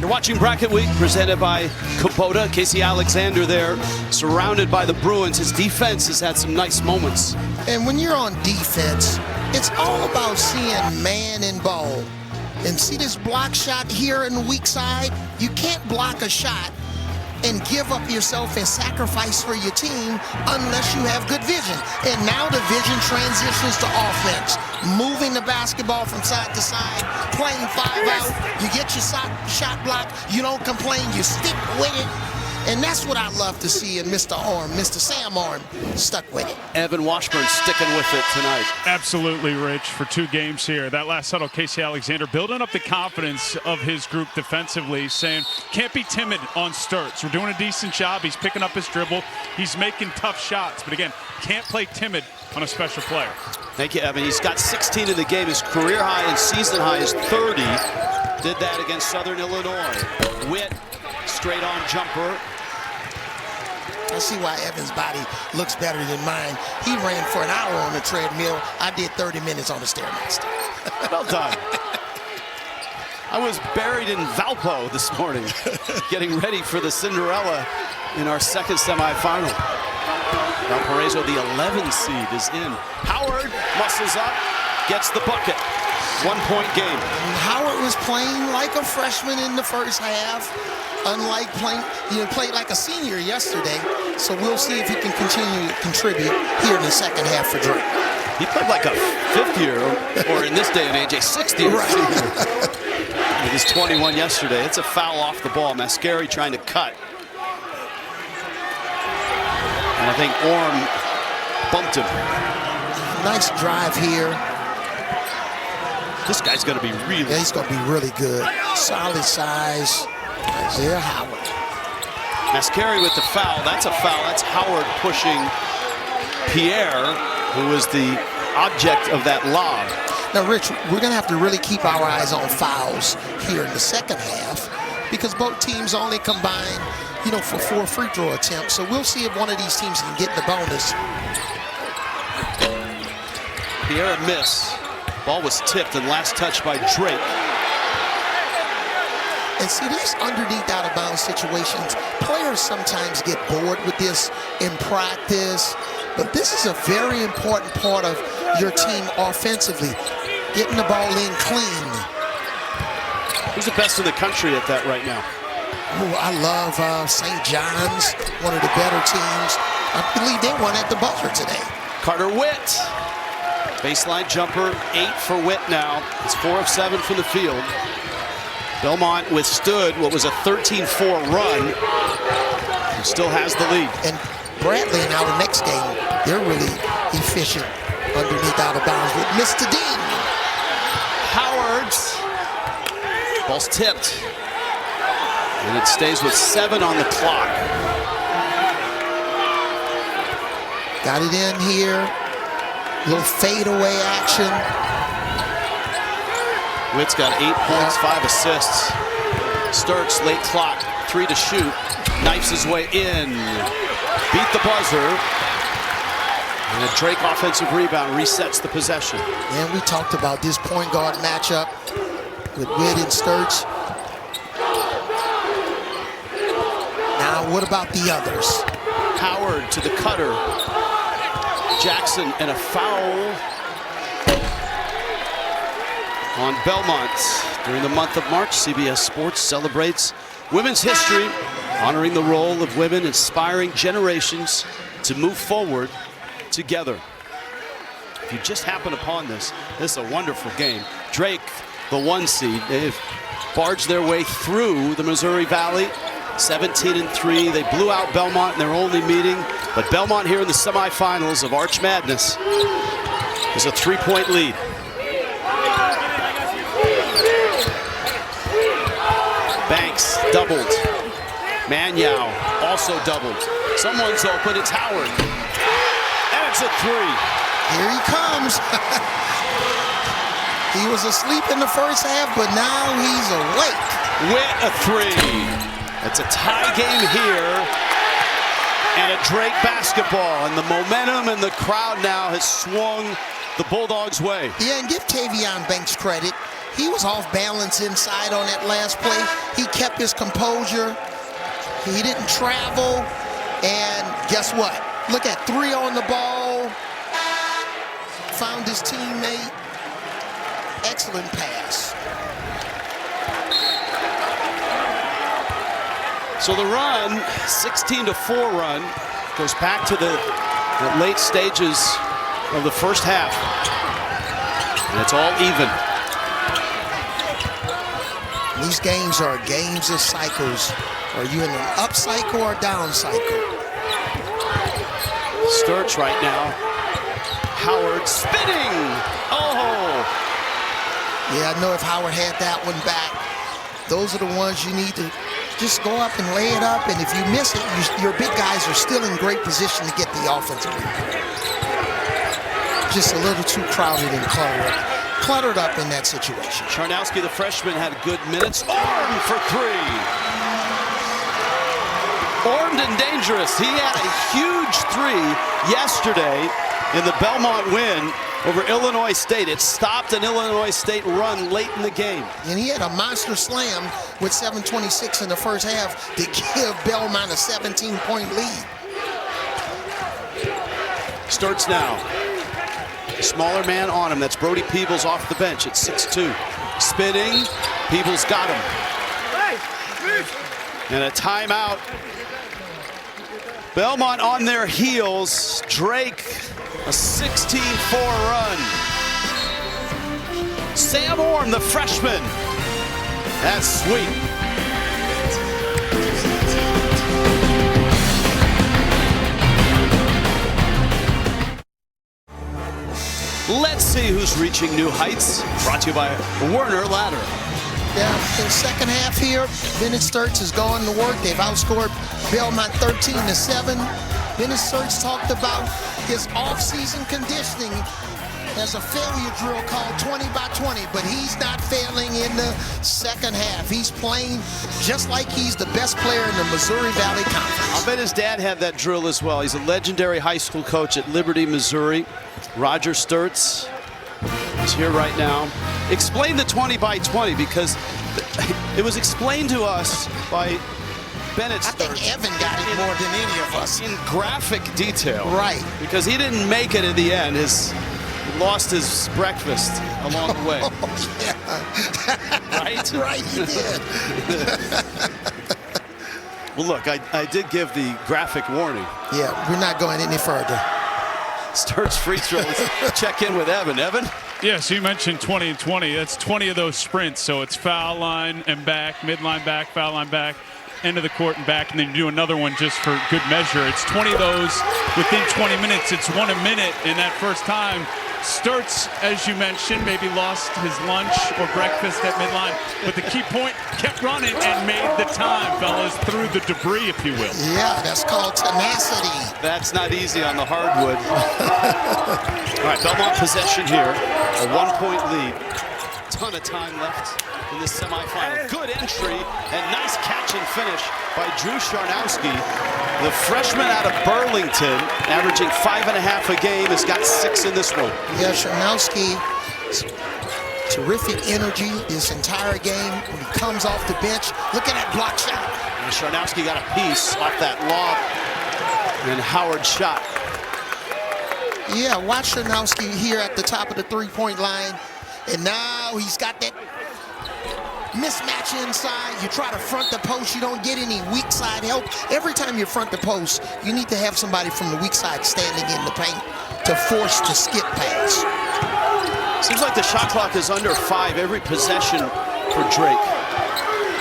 You're watching Bracket Week presented by Kubota. Casey Alexander there, surrounded by the Bruins. His defense has had some nice moments.
And when you're on defense, it's all about seeing man and ball. And see this block shot here in the weak side? You can't block a shot and give up yourself and sacrifice for your team unless you have good vision. And now the vision transitions to offense. Moving the basketball from side to side, playing 5 out. You get your shot block, you don't complain, you stick with it. And that's what I love to see in Mr. Orm, Mr. Sam Orm, stuck with it.
Evan Washburn sticking with it tonight.
Absolutely, Rich, for 2 games here. That last huddle, Casey Alexander building up the confidence of his group defensively, saying, can't be timid on Sturts. We're doing a decent job. He's picking up his dribble. He's making tough shots. But again, can't play timid on a special player.
Thank you, Evan. He's got 16 in the game. His career high and season high is 30. Did that against Southern Illinois. Witt, straight on jumper.
I see why Evan's body looks better than mine. He ran for an hour on the treadmill. I did 30 minutes on the Stairmaster.
Well done. I was buried in Valpo this morning, getting ready for the Cinderella in our second semifinal. Valparaiso, the 11 seed, is in. Howard muscles up, gets the bucket. 1-point game.
And Howard was playing like a freshman in the first half, unlike played like a senior yesterday. So we'll see if he can continue to contribute here in the second half for Drake.
He played like a 5th year, or in this day and age, a 6th year senior. With his 21 yesterday. It's a foul off the ball. Mascari trying to cut. And I think Orm bumped him.
Nice drive here.
This guy's going to be really...
Yeah, he's going to be really good. Solid size. Isaiah Howard.
Mascari with the foul. That's a foul. That's Howard pushing Pierre, who was the object of that lob.
Now, Rich, we're going to have to really keep our eyes on fouls here in the second half because both teams only combined, for 4 free throw attempts. So we'll see if one of these teams can get the bonus.
Pierre a miss. Ball was tipped and last touch by Drake.
And see, these underneath out-of-bounds situations, players sometimes get bored with this in practice, but this is a very important part of your team offensively, getting the ball in clean.
Who's the best in the country at that right now?
Oh, I love St. John's, one of the better teams. I believe they won at the buzzer today.
Carter Witt. Baseline jumper, 8 for Witt now. It's 4 of 7 from the field. Belmont withstood what was a 13-4 run. He still has the lead.
And Bradley in our next game, they're really efficient underneath out of bounds with Mr. Dean.
Howard's ball's tipped. And it stays with 7 on the clock.
Got it in here. Little fadeaway action.
Witt's got 8 points, 5 assists. Sturts, late clock, 3 to shoot. Knifes his way in. Beat the buzzer. And a Drake offensive rebound resets the possession.
And we talked about this point guard matchup with Witt and Sturts. Now, what about the others?
Howard to the cutter. Jackson and a foul on Belmont. During the month of March, CBS Sports celebrates women's history, honoring the role of women, inspiring generations to move forward together. If you just happen upon this is a wonderful game. Drake, the 1 seed, they've barged their way through the Missouri Valley. 17-3. They blew out Belmont in their only meeting, but Belmont here in the semifinals of Arch Madness is a 3-point lead. Banks doubled. Manyao also doubled. Someone's open. It's Howard. And it's a 3.
Here he comes. He was asleep in the first half, but now he's awake.
Witt a 3. It's a tie game here, and a Drake basketball, and the momentum and the crowd now has swung the Bulldogs' way.
Yeah, and give Tavion Banks credit. He was off balance inside on that last play. He kept his composure. He didn't travel, and guess what? Look at 3 on the ball. Found his teammate. Excellent pass.
So the run, 16-4 run, goes back to the late stages of the first half. And it's all even.
These games are games of cycles. Are you in an up cycle or down cycle?
Sturts right now. Howard spinning. Oh!
Yeah, I know if Howard had that one back, those are the ones you need to just go up and lay it up, and if you miss it, your big guys are still in great position to get the offensive rebound. Just a little too crowded and cluttered up in that situation.
Charnowski, the freshman, had good minutes. Armed for 3. Armed and dangerous. He had a huge 3 yesterday in the Belmont win over Illinois State. It stopped an Illinois State run late in the game.
And he had a monster slam with 7:26 in the first half to give Belmont a 17-point lead.
Sturts now. Smaller man on him. That's Brody Peebles off the bench at 6'2". Spinning. Peebles got him. And a timeout. Belmont on their heels. Drake, a 16-4 run. Sam Orm, the freshman. That's sweet. Let's see who's reaching new heights. Brought to you by Werner Ladder.
Yeah, in the second half here, Bennett Sturts has gone to work. They've outscored Belmont 13-7. Bennett Sturts talked about his off-season conditioning as a failure drill called 20 by 20, but he's not failing in the second half. He's playing just like he's the best player in the Missouri Valley Conference.
I'll bet his dad had that drill as well. He's a legendary high school coach at Liberty, Missouri. Roger Sturts is here right now. Explain the 20 by 20, because it was explained to us by Bennett Sturts.
I think Evan got it more than any of us.
In graphic detail.
Right.
Because he didn't make it in the end. He lost his breakfast along the way.
Oh, yeah.
Right?
Right, he did.
Well, look, I did give the graphic warning.
Yeah, we're not going any further.
Sturts free throws. Check in with Evan. Evan?
Yeah, so you mentioned 20 and 20. That's 20 of those sprints. So it's foul line and back, midline back, foul line back, end of the court and back, and then you do another one just for good measure. It's 20 of those within 20 minutes. It's 1 a minute, and that first time, Sturts, as you mentioned, maybe lost his lunch or breakfast at midline, but the key point kept running and made the time, fellas, through the debris, if you will.
Yeah, that's called tenacity.
That's not easy on the hardwood. All right, Belmont possession here. A 1-point lead. Ton of time left in this semifinal. Good entry and nice catch and finish by Drew Charnowski. The freshman out of Burlington, averaging 5.5 a game, has got 6 in this one.
Yeah, Charnowski, terrific energy this entire game. When he comes off the bench, look at that block shot.
And Charnowski got a piece off that lob and Howard shot.
Yeah, watch Charnowski here at the top of the three-point line. And now he's got that mismatch inside. You try to front the post, you don't get any weak side help. Every time you front the post, you need to have somebody from the weak side standing in the paint to force the skip pass.
Seems like the shot clock is under 5 every possession for Drake.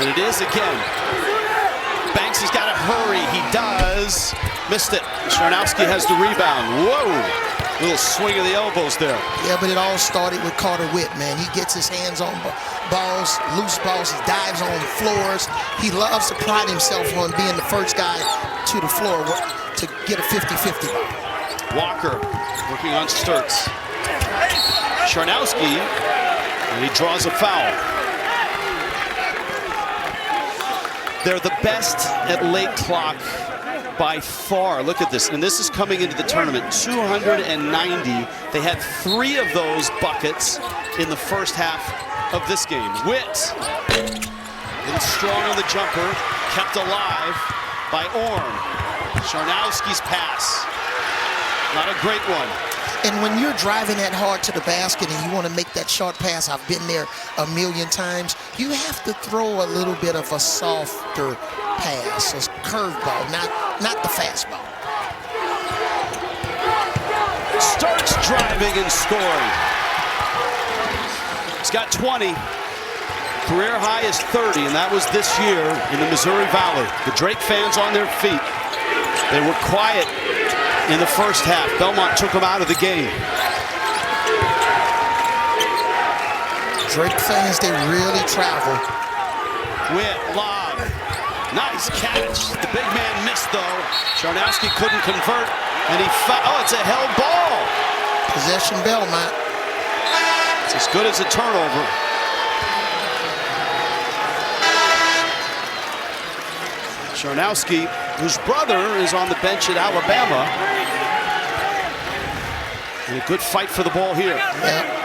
And it is again. Banks has got to hurry. He does. Missed it. Charnowski has the rebound. Whoa. Little swing of the elbows there.
Yeah, but it all started with Carter Witt, man. He gets his hands on balls, loose balls. He dives on floors. He loves to pride himself on being the first guy to the floor to get a 50-50 ball.
Walker working on Sturts. Charnowski, and he draws a foul. They're the best at late clock by far. Look at this, and this is coming into the tournament. 290. They had 3 of those buckets in the first half of this game. Witt, a little strong on the jumper, kept alive by Orm. Charnowski's pass, not a great one.
And when you're driving that hard to the basket and you want to make that short pass, I've been there a million times, you have to throw a little bit of a softer pass, a curveball, not the fastball.
Starts driving and scoring. He's got 20. Career high is 30, and that was this year in the Missouri Valley. The Drake fans on their feet. They were quiet in the first half. Belmont took them out of the game.
Drake fans, they really travel.
Witt, lob. Nice catch. The big man missed, though. Charnowski couldn't convert, and he oh, it's a held ball.
Possession Belmont.
It's as good as a turnover. Charnowski, whose brother is on the bench at Alabama. And a good fight for the ball here.
Yeah.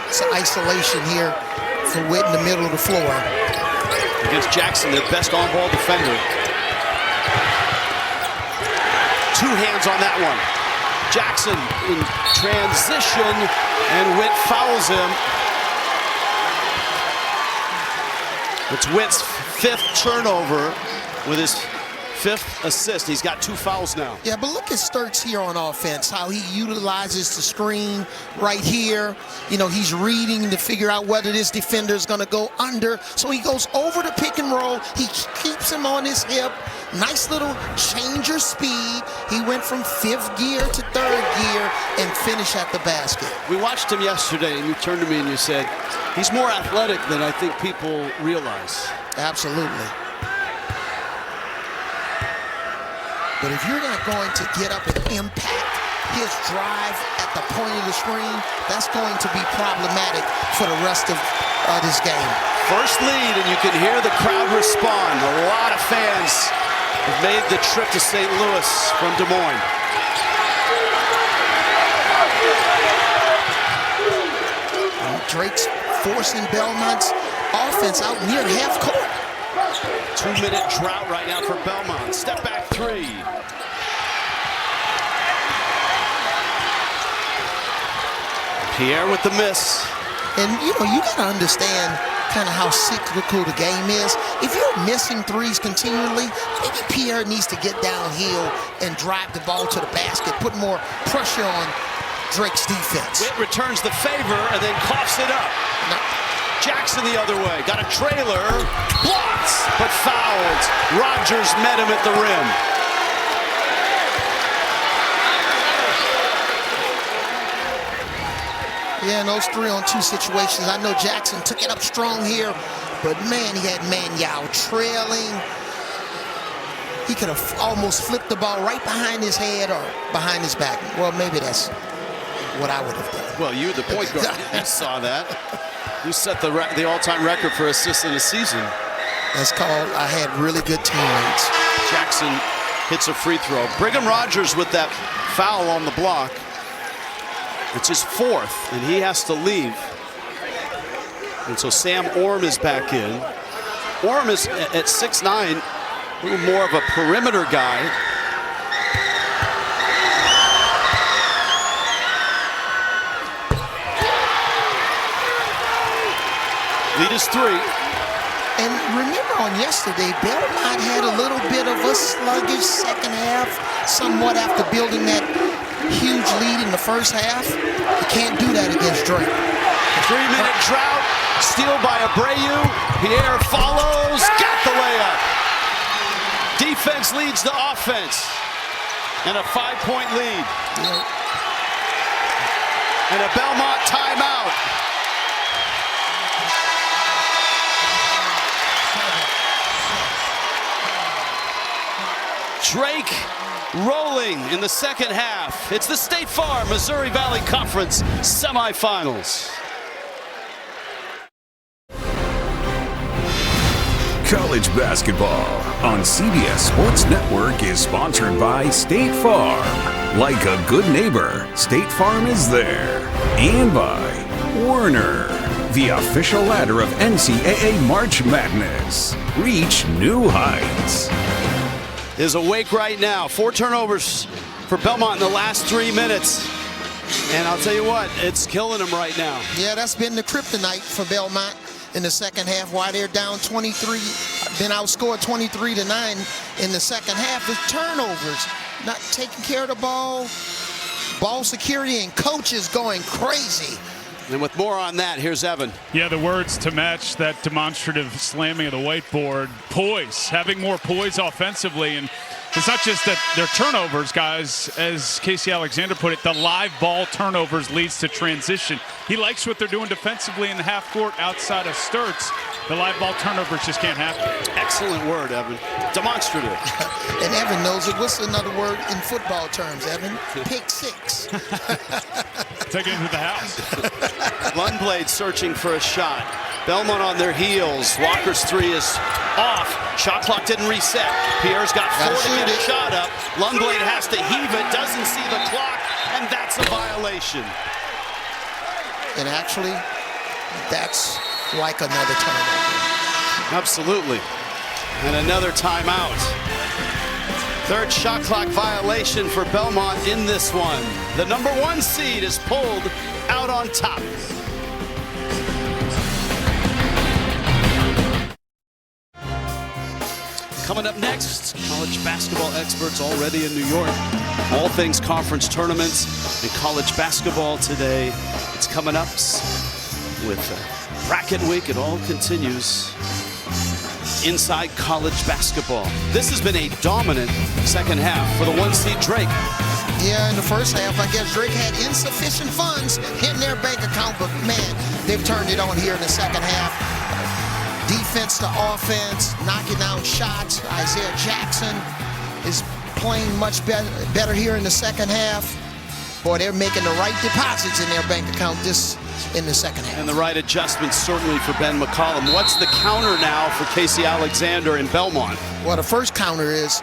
It's an isolation here for Witt in the middle of the floor.
Against Jackson, the best on-ball defender. 2 hands on that one. Jackson in transition, and Witt fouls him. It's Witt's 5th turnover with his 5th assist. He's got 2 fouls now.
Yeah, but look at Sturts here on offense, how he utilizes the screen right here. You know, he's reading to figure out whether this defender is going to go under. So he goes over the pick and roll. He keeps him on his hip. Nice little changer speed. He went from 5th gear to 3rd gear and finished at the basket.
We watched him yesterday, and you turned to me and you said, he's more athletic than I think people realize.
Absolutely. But if you're not going to get up and impact his drive at the point of the screen, that's going to be problematic for the rest of this game.
First lead, and you can hear the crowd respond. A lot of fans have made the trip to St. Louis from Des Moines.
And Drake's forcing Belmont's offense out near half court.
2-minute drought right now for Belmont. Step back 3. Pierre with the miss.
And, you know, you got to understand kind of how cyclical the game is. If you're missing threes continually, maybe Pierre needs to get downhill and drive the ball to the basket, put more pressure on Drake's defense.
Witt returns the favor and then coughs it up.
No.
Jackson the other way. Got a trailer. Blocks, but fouled. Rogers met him at the rim.
Yeah, in those 3-on-2 situations, I know Jackson took it up strong here, but man, he had Manyao trailing. He could have almost flipped the ball right behind his head or behind his back. Well, maybe that's what I would have done.
Well, you, the point guard, you saw that. You set the all-time record for assists in a season.
That's called I had really good teammates.
Jackson hits a free throw. Brigham Rogers with that foul on the block. It's his fourth, and he has to leave. And so Sam Orm is back in. Orm is at 6'9", a little more of a perimeter guy. Lead is 3.
And remember on yesterday, Belmont had a little bit of a sluggish second half, somewhat after building that huge lead in the first half. You can't do that against Drake.
3-minute drought, steal by Abreu. Pierre follows, got the layup. Defense leads the offense. And a 5-point lead. And a Belmont timeout. Drake rolling in the second half. It's the State Farm Missouri Valley Conference semifinals.
College basketball on CBS Sports Network is sponsored by State Farm. Like a good neighbor, State Farm is there. And by Werner, the official ladder of NCAA March Madness. Reach new heights.
Is awake right now. 4 turnovers for Belmont in the last 3 minutes. And I'll tell you what, it's killing them right now.
Yeah, that's been the kryptonite for Belmont in the second half. While they're down 23, been outscored 23-9 in the second half. Is turnovers, not taking care of the ball security, and coaches going crazy.
And with more on that, here's Evan.
Yeah, the words to match that demonstrative slamming of the whiteboard. Poise, having more poise offensively. And it's not just that they're turnovers, guys. As Casey Alexander put it, the live ball turnovers leads to transition. He likes what they're doing defensively in the half court outside of Sturts. The live ball turnovers just can't happen.
Excellent word, Evan. Demonstrative.
And Evan knows it. What's another word in football terms, Evan? Pick 6.
Take it into the house.
Lundblade searching for a shot. Belmont on their heels. Walker's 3 is off. Shot clock didn't reset. Pierre's got 4 to get a shot up. Lundblade has to heave it, doesn't see the clock, and that's a violation.
And actually, that's like another turnover.
Absolutely. And another timeout. 3rd shot clock violation for Belmont in this one. The number 1 seed is pulled out on top. Coming up next, college basketball experts already in New York. All things conference tournaments and college basketball today. It's coming up with bracket week. It all continues inside college basketball. This has been a dominant second half for the 1 seed Drake.
Yeah, in the first half, I guess Drake had insufficient funds in their bank account, but man, they've turned it on here in the second half. Defense to offense, knocking down shots. Isaiah Jackson is playing much better here in the second half. Boy, they're making the right deposits in their bank account in the second half.
And the right adjustments certainly for Ben McCollum. What's the counter now for Casey Alexander in Belmont?
Well, the first counter is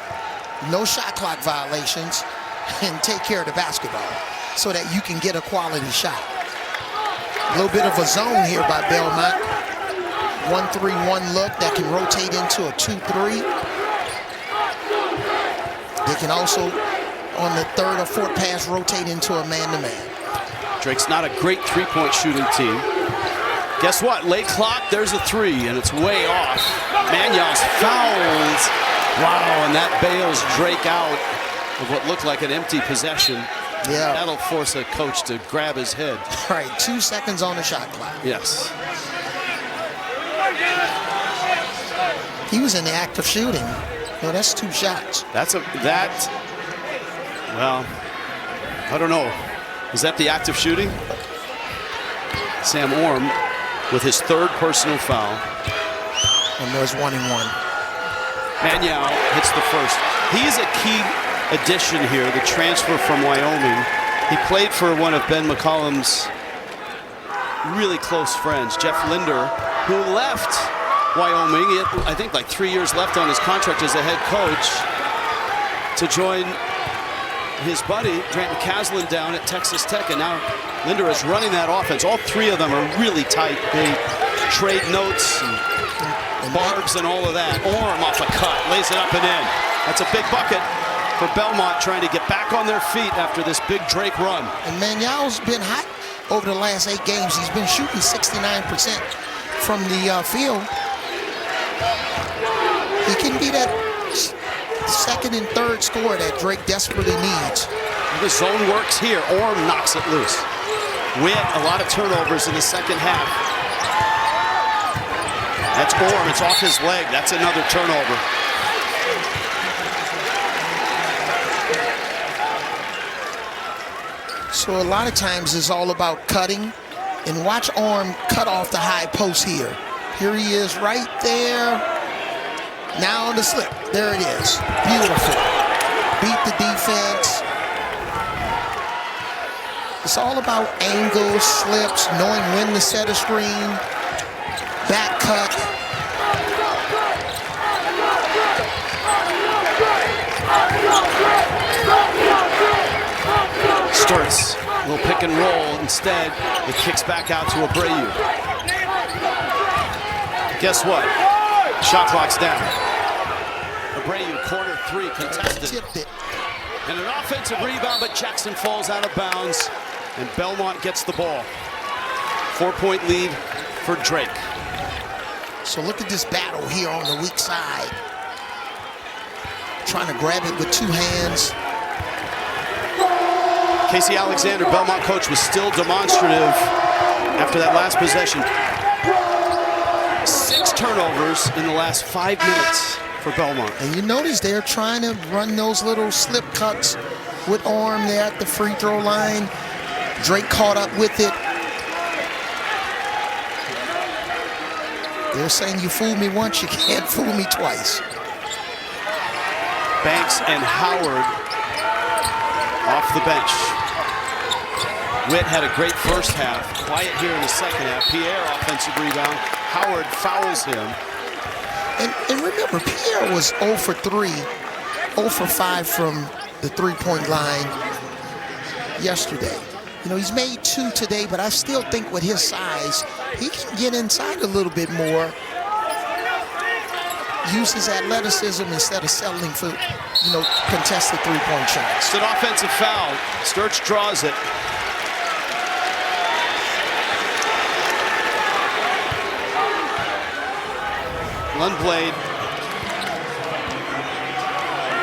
no shot clock violations and take care of the basketball so that you can get a quality shot. A little bit of a zone here by Belmont. 1-3-1 look that can rotate into a 2-3. They can also, on the 3rd or 4th pass, rotate into a man-to-man.
Drake's not a great three-point shooting team. Guess what? Late clock, there's a three, and it's way off. Manyow's fouls. Wow, and that bails Drake out of what looked like an empty possession.
Yeah.
That'll force a coach to grab his head.
All right, 2 seconds on the shot clock.
Yes.
He was in the act of shooting. No, that's 2 shots.
Well, I don't know. Is that the act of shooting? Sam Orm with his 3rd personal foul.
And there's 1 and 1.
Manyow hits the first. He's a key addition here, the transfer from Wyoming. He played for one of Ben McCollum's really close friends, Jeff Linder, who left Wyoming. He had, I think, like 3 years left on his contract as a head coach to join his buddy, Grant McCaslin, down at Texas Tech. And now Linder is running that offense. All 3 of them are really tight. They trade notes and barbs and all of that. Orm off a cut, lays it up and in. That's a big bucket for Belmont, trying to get back on their feet after this big Drake run.
And Manyow's been hot over the last 8 games. He's been shooting 69% from the field. He can be that 2nd and 3rd scorer that Drake desperately needs.
The zone works here. Orm knocks it loose. Witt, a lot of turnovers in the second half. That's Orm. It's off his leg. That's another turnover.
So a lot of times it's all about cutting. And watch Orm cut off the high post here. Here he is right there. Now on the slip. There it is. Beautiful. Beat the defense. It's all about angles, slips, knowing when to set a screen, back cut.
Sturts, a little pick and roll. Instead, it kicks back out to Abreu. Guess what? Shot clock's down. Abreu, corner 3, contested.
Tipped it.
And an offensive rebound, but Jackson falls out of bounds, and Belmont gets the ball. 4-point lead for Drake.
So look at this battle here on the weak side. Trying to grab it with 2 hands.
Casey Alexander, Belmont coach, was still demonstrative after that last possession. 6 turnovers in the last 5 minutes for Belmont.
And you notice they're trying to run those little slip cuts with Orm there at the free throw line. Drake caught up with it. They're saying you fooled me once, you can't fool me twice.
Banks and Howard off the bench. Witt had a great first half. Quiet here in the second half. Pierre, offensive rebound. Howard fouls him.
And remember, Pierre was 0 for 3, 0 for 5 from the three-point line yesterday. You know, he's made 2 today, but I still think with his size, he can get inside a little bit more. Use his athleticism instead of settling for, you know, contested three-point shots.
It's an offensive foul. Sturts draws it. Lundblade.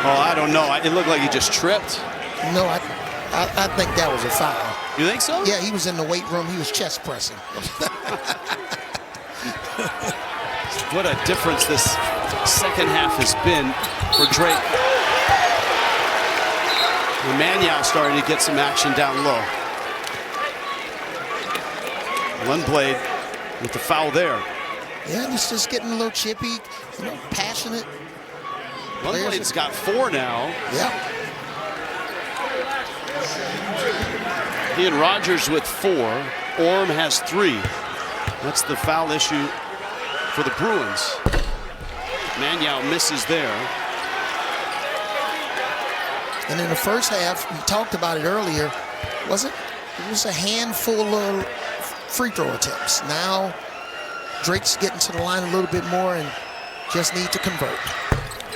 Oh, I don't know. It looked like he just tripped.
No, I think that was a foul.
You think so?
Yeah, he was in the weight room. He was chest pressing.
What a difference this second half has been for Drake. And Manyow starting to get some action down low. Lundblade with the foul there.
Yeah, he's just getting a little chippy, you know, passionate.
Lundblade's got 4 now.
Yeah.
Ian Rogers with 4. Orm has 3. That's the foul issue for the Bruins. Manyow misses there.
And in the first half, we talked about it earlier, was it? It was a handful of free throw attempts. Now, Drake's getting to the line a little bit more and just need to convert.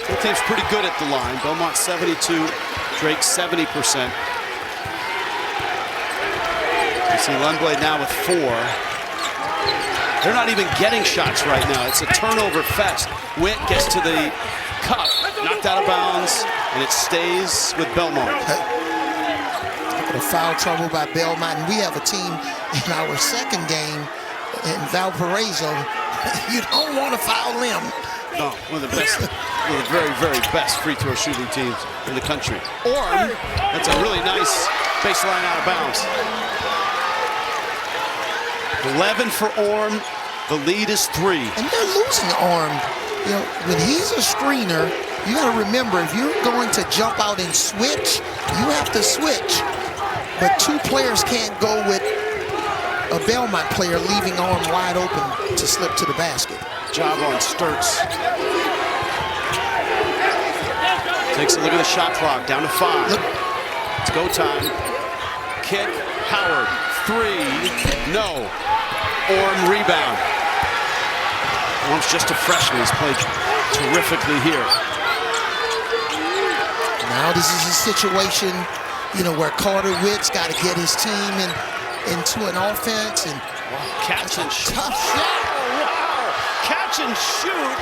Both teams pretty good at the line. Belmont 72, Drake 70%. See Lundblade now with 4. They're not even getting shots right now. It's a turnover fest. Witt gets to the cup, knocked out of bounds, and it stays with Belmont.
The foul trouble by Belmont, and we have a team in our second game in Valparaiso. You don't want to foul them.
No, one of the best, one of the very, very best free throw shooting teams in the country. Orm, that's a really nice baseline out of bounds. 11 for Orm. The lead is 3.
And they're losing Orm. You know, when he's a screener, you got to remember, if you're going to jump out and switch, you have to switch. But 2 players can't go with a Belmont player leaving Orm wide open to slip to the basket.
Job on Sturts. Takes a look at the shot clock, down to 5.
Look.
It's go time. Kick, Howard, 3, no. Orm rebound. Orm's just a freshman, he's played terrifically here.
Now this is a situation, you know, where Carter Witt's got to get his team into an offense, and
Catch and shoot.
tough shot.
Oh, wow. Catch and shoot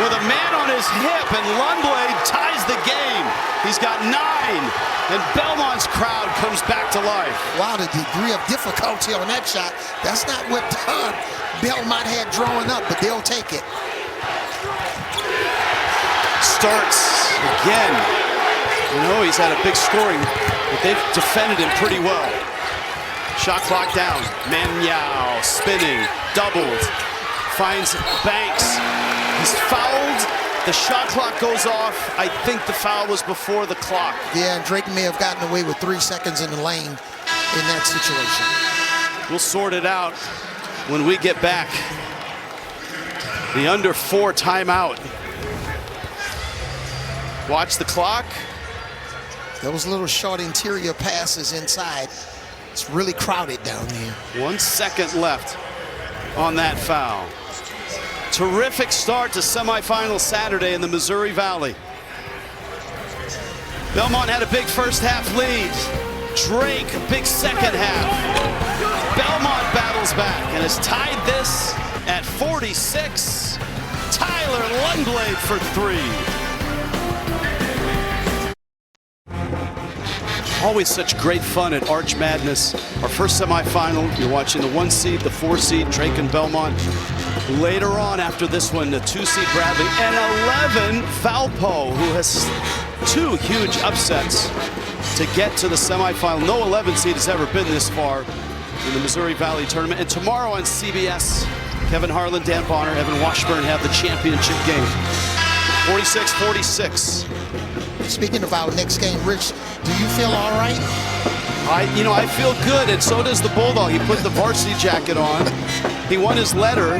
with a man on his hip, and Lundblade ties the game. He's got 9, and Belmont's crowd comes back to life.
Wow, the degree of difficulty on that shot. That's not what Belmont had drawing up, but they'll take it.
Starts again. You know, he's had a big scoring, but they've defended him pretty well. Shot clock down. Manyao spinning, doubled, finds Banks. He's fouled. The shot clock goes off. I think the foul was before the clock.
Yeah, and Drake may have gotten away with 3 seconds in the lane in that situation.
We'll sort it out when we get back. The under 4 timeout. Watch the clock.
Those little short interior passes inside. It's really crowded down there.
1 second left on that foul. Terrific start to semifinal Saturday in the Missouri Valley. Belmont had a big first half lead. Drake, a big second half. Belmont battles back and has tied this at 46. Tyler Lundblade for 3. Always such great fun at Arch Madness. Our first semifinal, you're watching the 1 seed, the 4 seed, Drake and Belmont. Later on after this one, the 2 seed Bradley, and 11 Valpo, who has 2 huge upsets to get to the semifinal. No 11 seed has ever been this far in the Missouri Valley tournament. And tomorrow on CBS, Kevin Harlan, Dan Bonner, Evan Washburn have the championship game. 46-46.
Speaking of our next game, Rich, do you feel all right?
I feel good, and so does the Bulldog. He put the varsity jacket on. He won his letter.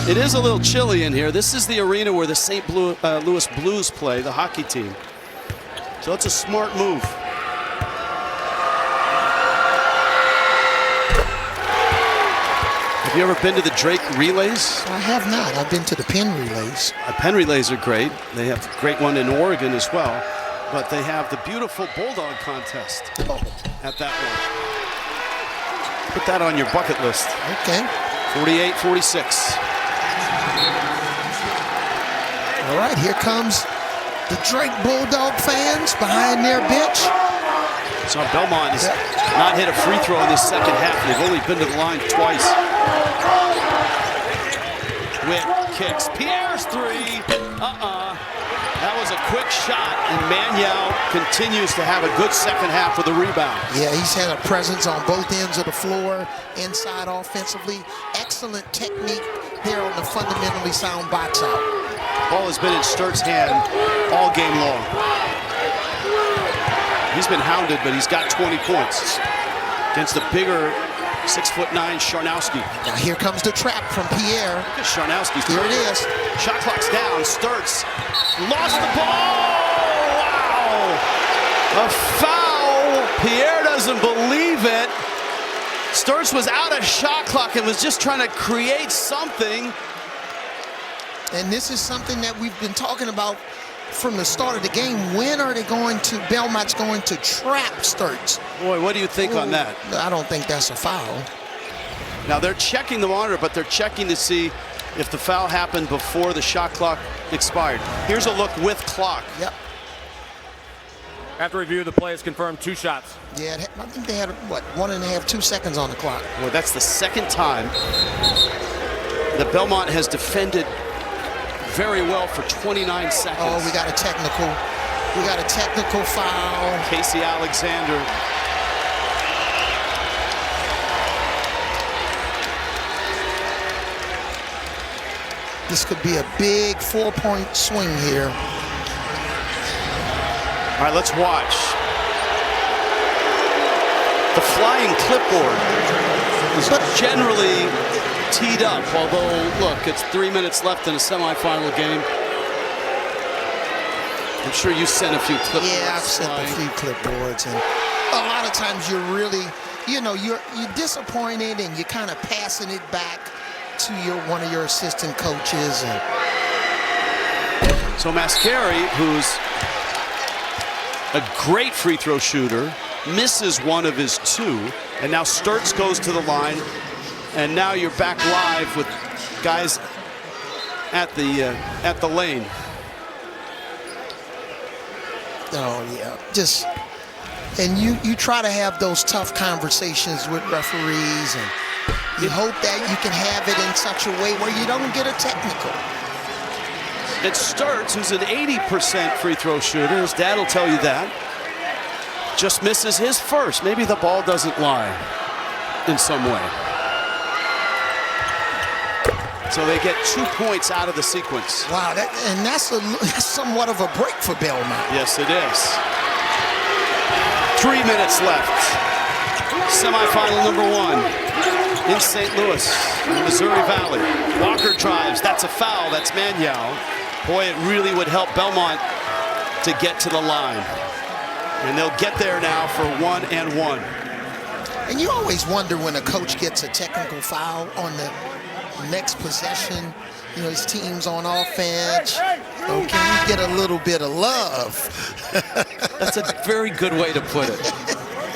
It is a little chilly in here. This is the arena where the St. Louis Blues play, the hockey team. So it's a smart move. Have you ever been to the Drake Relays?
I have not. I've been to the Penn Relays.
Penn Relays are great. They have a great one in Oregon as well. But they have the beautiful Bulldog contest at that one. Put that on your bucket list.
Okay.
48-46.
All right, here comes the Drake Bulldog fans behind their bench.
So Belmont has not hit a free throw in this second half. They've only been to the line twice. Witt kicks. Pierre's 3. That was a quick shot, and Manyao continues to have a good second half with the rebound.
Yeah, he's had a presence on both ends of the floor, inside offensively. Excellent technique there on the fundamentally sound box out.
Ball has been in Sturt's hand all game long. He's been hounded, but he's got 20 points against the bigger 6'9" Sharnowski.
Now here comes the trap from Pierre.
Look at Sharnowski.
Here it is.
Shot clock's down. Sturts lost the ball. Wow. A foul. Pierre doesn't believe it. Sturts was out of shot clock and was just trying to create something.
And this is something that we've been talking about from the start of the game, when are they Belmont's going to trap Sturts?
Boy, what do you think on that?
I don't think that's a foul.
Now they're checking the monitor, but they're checking to see if the foul happened before the shot clock expired. Here's a look with clock.
Yep.
After review, the play is confirmed 2 shots.
Yeah, I think they had, 1.5, 2 seconds on the clock.
Well, that's the second time that Belmont has defended very well for 29 seconds.
Oh, we got a technical. We got a technical foul.
Casey Alexander.
This could be a big 4-point swing here.
All right, let's watch. The flying clipboard is generally teed up, although, look, it's 3 minutes left in a semifinal game. I'm sure you sent a few clipboards.
Yeah, I've sent a few clipboards, and a lot of times you're really, you're disappointed, and you're kind of passing it back to one of your assistant coaches. And
so Mascari, who's a great free throw shooter, misses one of his 2, and now Sturts goes to the line, and now you're back live with guys at the lane.
Oh yeah, and you try to have those tough conversations with referees, and you hope that you can have it in such a way where you don't get a technical.
It's Sturts, who's an 80% free throw shooter. His dad will tell you that. Just misses his first. Maybe the ball doesn't lie in some way. So they get 2 points out of the sequence.
Wow, that's somewhat of a break for Belmont.
Yes, it is. 3 minutes left. Semifinal number 1 in St. Louis, in the Missouri Valley. Walker drives. That's a foul. That's Manuel. Boy, it really would help Belmont to get to the line. And they'll get there now for 1 and 1.
And you always wonder when a coach gets a technical foul on the next possession. His team's on offense. So can you get a little bit of love?
That's a very good way to put it.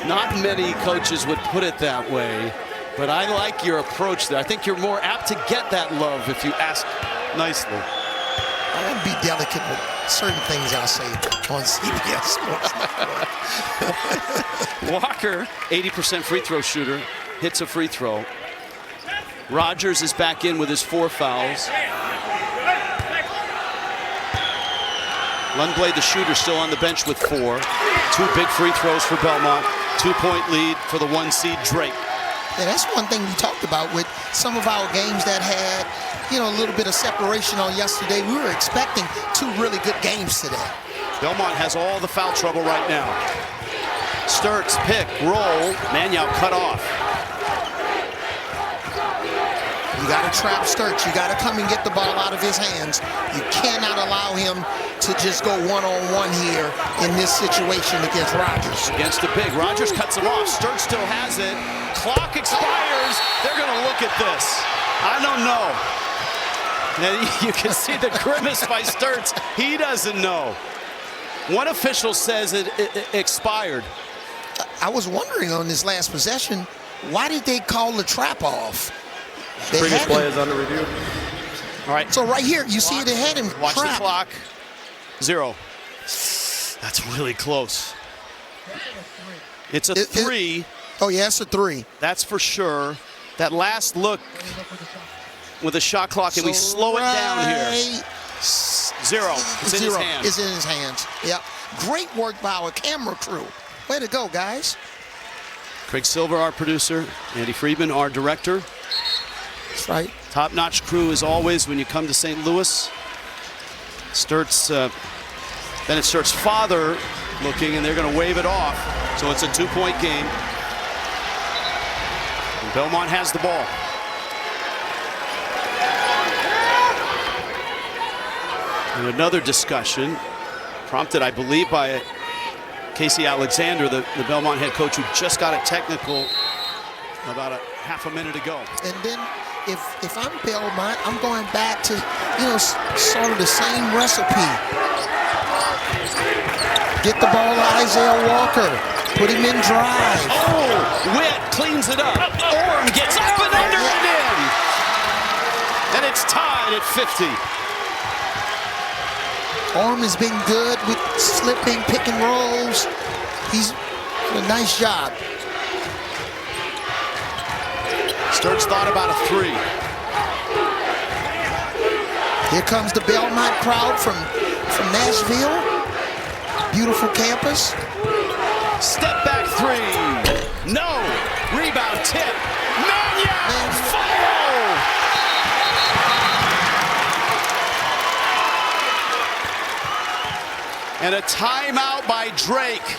Not many coaches would put it that way, but I like your approach there. I think you're more apt to get that love if you ask nicely.
I want to be delicate with certain things I say on CBS Sports.
Walker, 80% free throw shooter, hits a free throw. Rogers is back in with his 4 fouls. Lundblade, the shooter, still on the bench with 4. 2 big free throws for Belmont. 2-point lead for the 1 seed Drake.
Yeah, that's one thing we talked about with some of our games that had, a little bit of separation on yesterday. We were expecting 2 really good games today.
Belmont has all the foul trouble right now. Sturts, pick, roll. Manuel cut off.
You got to trap Sturts. You got to come and get the ball out of his hands. You cannot allow him to just go one-on-one here in this situation against Rogers.
Against the big. Rogers cuts him off. Sturts still has it. Clock expires. They're going to look at this. I don't know. And you can see the grimace by Sturts. He doesn't know. One official says it expired.
I was wondering on this last possession, why did they call the trap off?
Previous play is under review.
All right.
So right here, you see it ahead him.
Watch
trap.
the clock. 0. That's really close. It's a 3.
Oh, yeah, it's a 3.
That's for sure. That last look with the shot clock, and we slow it down here. 0. It's in his hands.
It's in his hands. Yep. Great work by our camera crew. Way to go, guys.
Craig Silver, our producer. Andy Friedman, our director.
That's right.
Top-notch crew as always when you come to St. Louis. Sturts, then it's Sturts' father looking, and they're going to wave it off. So it's a 2-point game. And Belmont has the ball. And another discussion, prompted, I believe, by Casey Alexander, the Belmont head coach, who just got a technical about a half a minute ago.
And then if I'm Belmont, I'm going back to, sort of the same recipe. Get the ball to Isaiah Walker. Put him in drive.
Oh, Witt cleans it up. Orm gets up and under and in. And it's tied at 50.
Orm has been good with slipping, pick and rolls. He's done a nice job.
Sturts thought about a 3.
Here comes the Belmont crowd from Nashville. Beautiful campus.
Step back 3. No. Rebound tip. Mannion. Follow. And a timeout by Drake.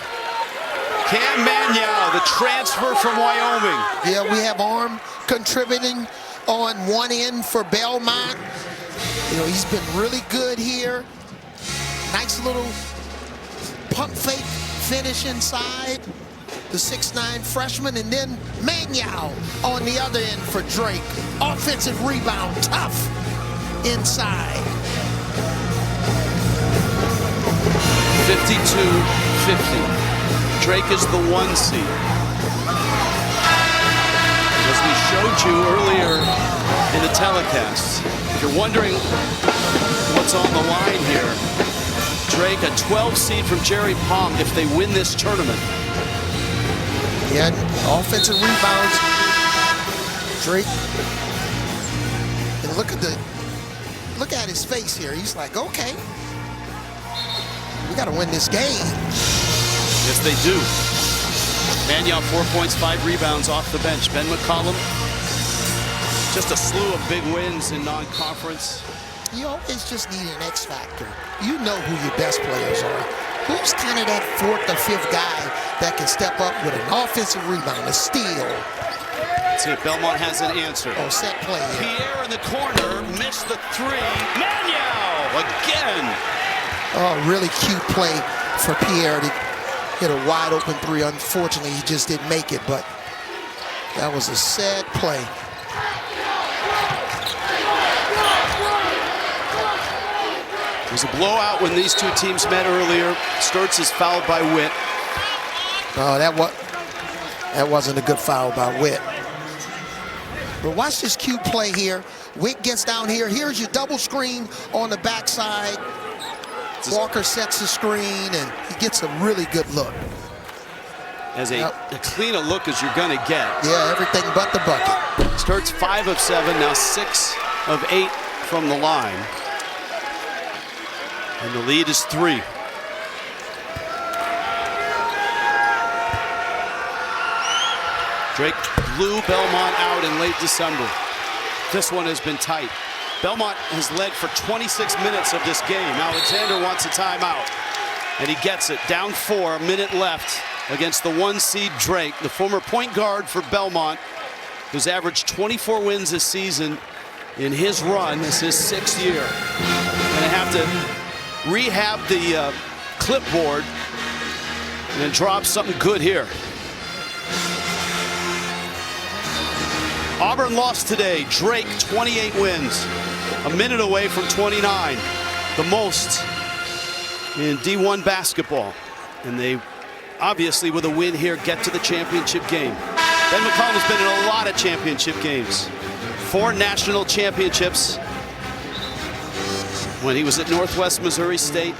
Cam Mannion, the transfer from Wyoming.
Yeah, we have Orm contributing on one end for Belmont. You know, he's been really good here. Nice little pump fake finish inside. The 6'9" freshman, and then Mannion on the other end for Drake. Offensive rebound, tough inside.
52-50. Drake is the 1 seed. As we showed you earlier in the telecast, if you're wondering what's on the line here, Drake, a 12 seed from Jerry Palm if they win this tournament.
Yeah, offensive rebounds. Drake. And look at his face here. He's like, okay, we got to win this game.
Yes, they do. Mannion, 4 points, 5 rebounds off the bench. Ben McCollum, just a slew of big wins in non-conference.
You always just need an X factor. You know who your best players are. Who's kind of that 4th or 5th guy that can step up with an offensive rebound, a steal?
Let's see if Belmont has an answer.
Oh, set play here.
Pierre in the corner, missed the 3. Mannion again.
Oh, really cute play for Pierre to hit a wide open 3. Unfortunately, he just didn't make it, but that was a sad play.
It was a blowout when these two teams met earlier. Sturts is fouled by Witt.
Oh, that wasn't a good foul by Witt. But watch this cute play here. Witt gets down here. Here's your double screen on the backside. Walker sets the screen, and he gets a really good look.
As a clean a look as you're going to get.
Yeah, everything but the bucket.
Sturts 5 of 7, now 6 of 8 from the line. And the lead is 3. Drake blew Belmont out in late December. This one has been tight. Belmont has led for 26 minutes of this game. Alexander wants a timeout, and he gets it. Down 4, a minute left against the 1 seed Drake, the former point guard for Belmont, who's averaged 24 wins this season in his run. This is his 6th year. Gonna have to rehab the clipboard and drop something good here. Auburn lost today. Drake, 28 wins. A minute away from 29. The most in D1 basketball. And they, obviously, with a win here, get to the championship game. Ben McCollum has been in a lot of championship games. 4 national championships when he was at Northwest Missouri State.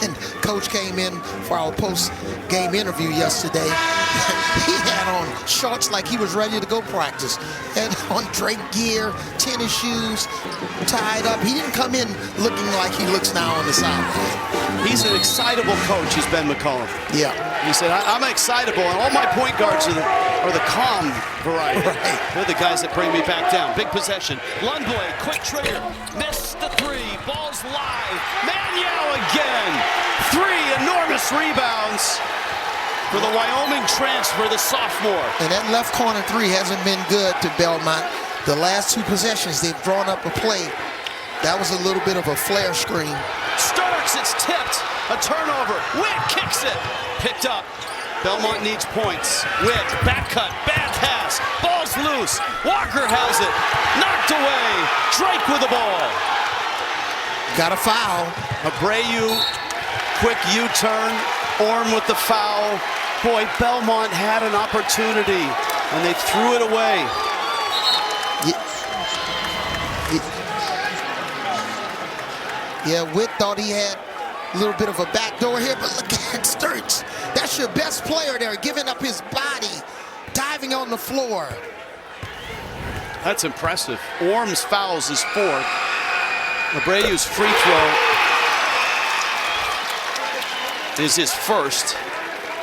And Coach came in for our post-game interview yesterday. He had on shorts like he was ready to go practice. And on Drake gear, tennis shoes, tied up. He didn't come in looking like he looks now on the sideline.
He's an excitable coach, he's Ben McCollum.
Yeah.
He said, I'm excitable, and all my point guards are the calm variety.
Right.
They're the guys that bring me back down. Big possession. Lundblade, quick trigger. Missed the 3. Ball's live. Mannion again. 3 enormous rebounds for the Wyoming transfer, the sophomore.
And that left corner 3 hasn't been good to Belmont. The last 2 possessions, they've drawn up a play. That was a little bit of a flare screen.
Starks, it's tipped. A turnover. Witt kicks it. Picked up. Belmont needs points. Witt, back cut, bad pass. Ball's loose. Walker has it. Knocked away. Drake with the ball.
Got a foul.
Abreu, quick U-turn. Orm with the foul. Boy, Belmont had an opportunity, and they threw it away.
Yeah, Witt thought he had a little bit of a backdoor here, but look at Sturts. That's your best player there, giving up his body, diving on the floor.
That's impressive. Orm's fouls his fourth. Abreu's free throw is his first,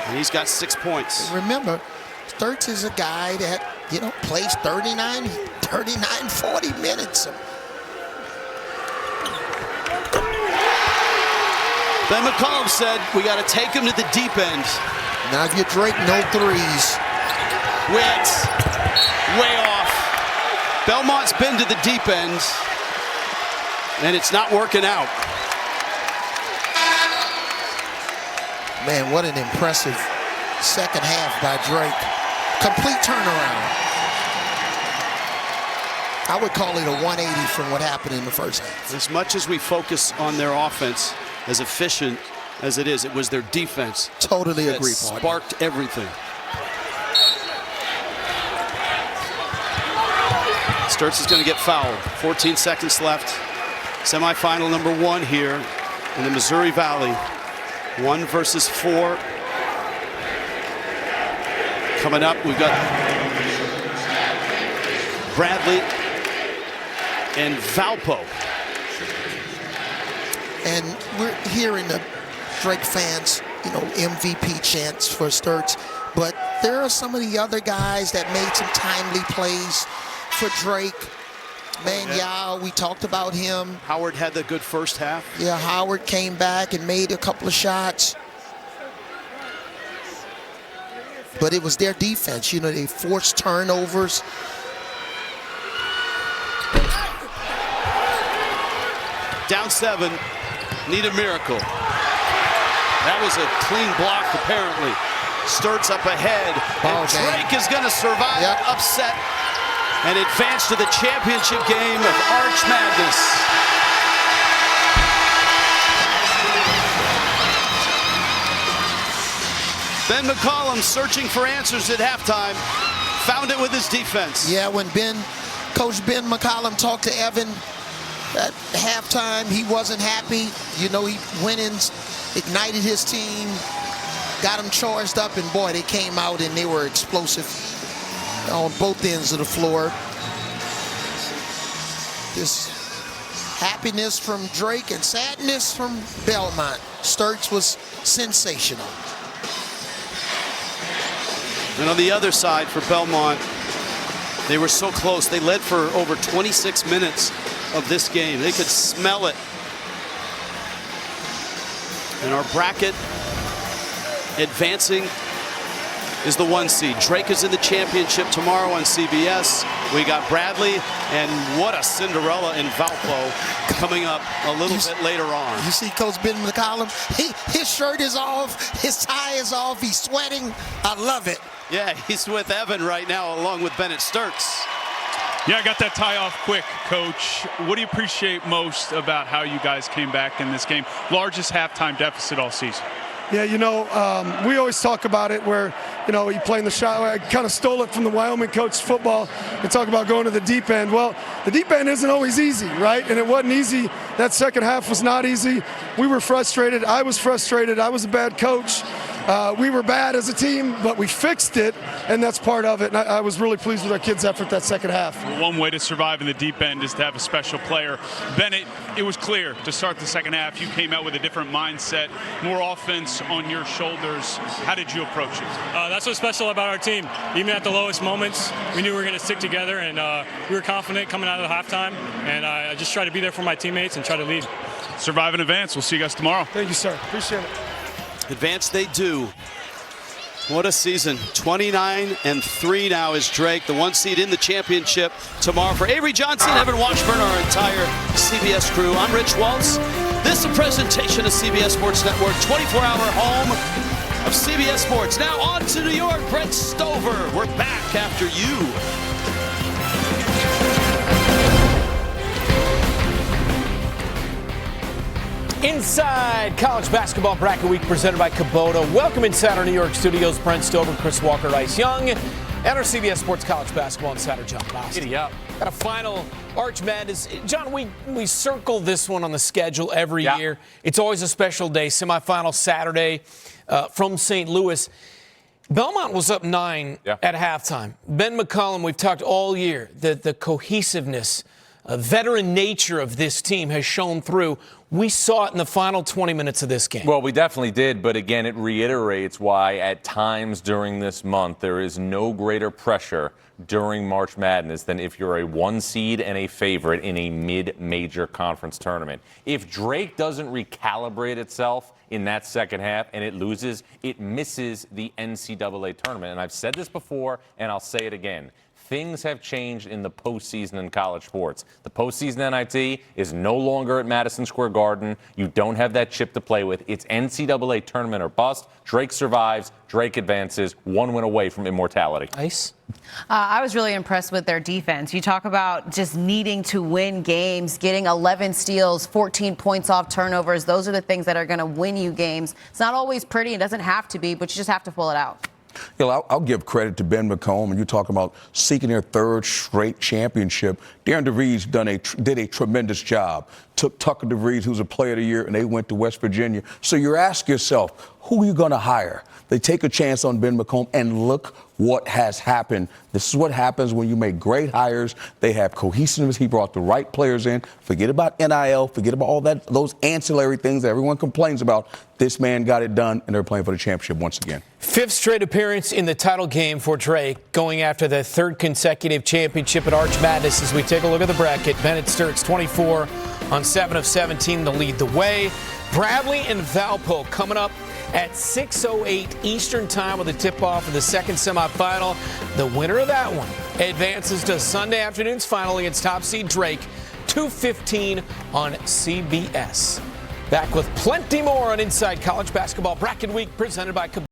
and he's got 6 points.
Remember, Sturts is a guy that, plays 39, 40 minutes.
Ben McCollum said, we got to take him to the deep end.
Now if you're Drake, no threes.
Witt, way off. Belmont's been to the deep end, and it's not working out.
Man, what an impressive second half by Drake. Complete turnaround. I would call it a 180 from what happened in the first half.
As much as we focus on their offense, as efficient as it is, it was their defense.
Totally
that
agree, partner.
Sparked everything. Sturts is going to get fouled. 14 seconds left. Semifinal number 1 here in the Missouri Valley. 1 versus 4. Coming up, we've got Bradley and Valpo.
And we're hearing the Drake fans, MVP chants for Sturts. But there are some of the other guys that made some timely plays for Drake. Man, Yao, we talked about him.
Howard had the good first half.
Yeah, Howard came back and made a couple of shots. But it was their defense. They forced turnovers.
Down 7, need a miracle. That was a clean block, apparently. Sturts up ahead, and Drake is going to survive the upset and advance to the championship game of Arch Madness. Ben McCollum searching for answers at halftime, found it with his defense.
Yeah, when Coach Ben McCollum talked to Evan at halftime, he wasn't happy. He went in, ignited his team, got them charged up, and boy, they came out and they were explosive on both ends of the floor. This happiness from Drake and sadness from Belmont. Sturts was sensational.
And on the other side for Belmont, they were so close. They led for over 26 minutes of this game. They could smell it. And our bracket advancing is the 1 seed. Drake is in the championship tomorrow on CBS. We got Bradley, and what a Cinderella in Valpo coming up a little bit later on.
You see Coach Ben McCollum? His shirt is off, his tie is off, he's sweating. I love it.
Yeah, he's with Evan right now along with Bennett Sturts.
Yeah, I got that tie off quick, Coach. What do you appreciate most about how you guys came back in this game? Largest halftime deficit all season.
Yeah, we always talk about it where, you playing the shot. I kind of stole it from the Wyoming coach football and talk about going to the deep end. Well, the deep end isn't always easy, right? And it wasn't easy. That second half was not easy. We were frustrated. I was frustrated. I was a bad coach. We were bad as a team, but we fixed it, and that's part of it. And I was really pleased with our kids' effort that second half.
Well, one way to survive in the deep end is to have a special player. Bennett, it was clear to start the second half. You came out with a different mindset, more offense on your shoulders. How did you approach it?
That's what's special about our team. Even at the lowest moments, we knew we were going to stick together, and we were confident coming out of the halftime. And I just tried to be there for my teammates and try to lead.
Survive and advance. We'll see you guys tomorrow.
Thank you, sir. Appreciate it.
Advance they do. What a season. 29-3 now is Drake, the 1 seed in the championship tomorrow. For Avery Johnson, Evan Washburn, our entire CBS crew, I'm Rich Waltz. This is a presentation of CBS Sports Network, 24-hour home of CBS Sports. Now on to New York, Brett Stover. We're back after you.
Inside College Basketball Bracket Week presented by Kubota. Welcome inside our New York studios. Brent Stover, Chris Walker, Ice Young, and our CBS Sports College Basketball Insider, John Boston.
Giddy up.
Got a final Arch Madness. John, we circle this one on the schedule every year. It's always a special day. Semifinal Saturday from St. Louis. Belmont was up 9 at halftime. Ben McCollum, we've talked all year that the cohesiveness, veteran nature of this team has shown through. We saw it in the final 20 minutes of this game.
Well, we definitely did, but again, it reiterates why at times during this month there is no greater pressure during March Madness than if you're a 1 seed and a favorite in a mid-major conference tournament. If Drake doesn't recalibrate itself in that second half and it loses, it misses the NCAA tournament. And I've said this before, and I'll say it again. Things have changed in the postseason in college sports. The postseason NIT is no longer at Madison Square Garden. You don't have that chip to play with. It's NCAA tournament or bust. Drake survives. Drake advances. 1 win away from immortality.
Ice?
I was really impressed with their defense. You talk about just needing to win games, getting 11 steals, 14 points off turnovers. Those are the things that are going to win you games. It's not always pretty. It doesn't have to be, but you just have to pull it out.
You know, I'll give credit to Ben McCollum, and you talk about seeking their 3rd straight championship. Darren DeVries did a tremendous job. Took Tucker DeVries, who's a player of the year, and they went to West Virginia. So you ask yourself, who are you going to hire? They take a chance on Ben McCollum, and look what has happened. This is what happens when you make great hires. They have cohesiveness. He brought the right players in. Forget about NIL. Forget about all that, those ancillary things that everyone complains about. This man got it done, and they're playing for the championship once again.
5th straight appearance in the title game for Drake, going after the 3rd consecutive championship at Arch Madness. As we take a look at the bracket, Bennett Sturtz 24 on 7 of 17 to lead the way. Bradley and Valpo coming up at 6:08 Eastern Time with a tip-off of the 2nd semifinal. The winner of that one advances to Sunday afternoon's final against top seed Drake, 2:15 on CBS. Back with plenty more on Inside College Basketball Bracket Week presented by Kubota.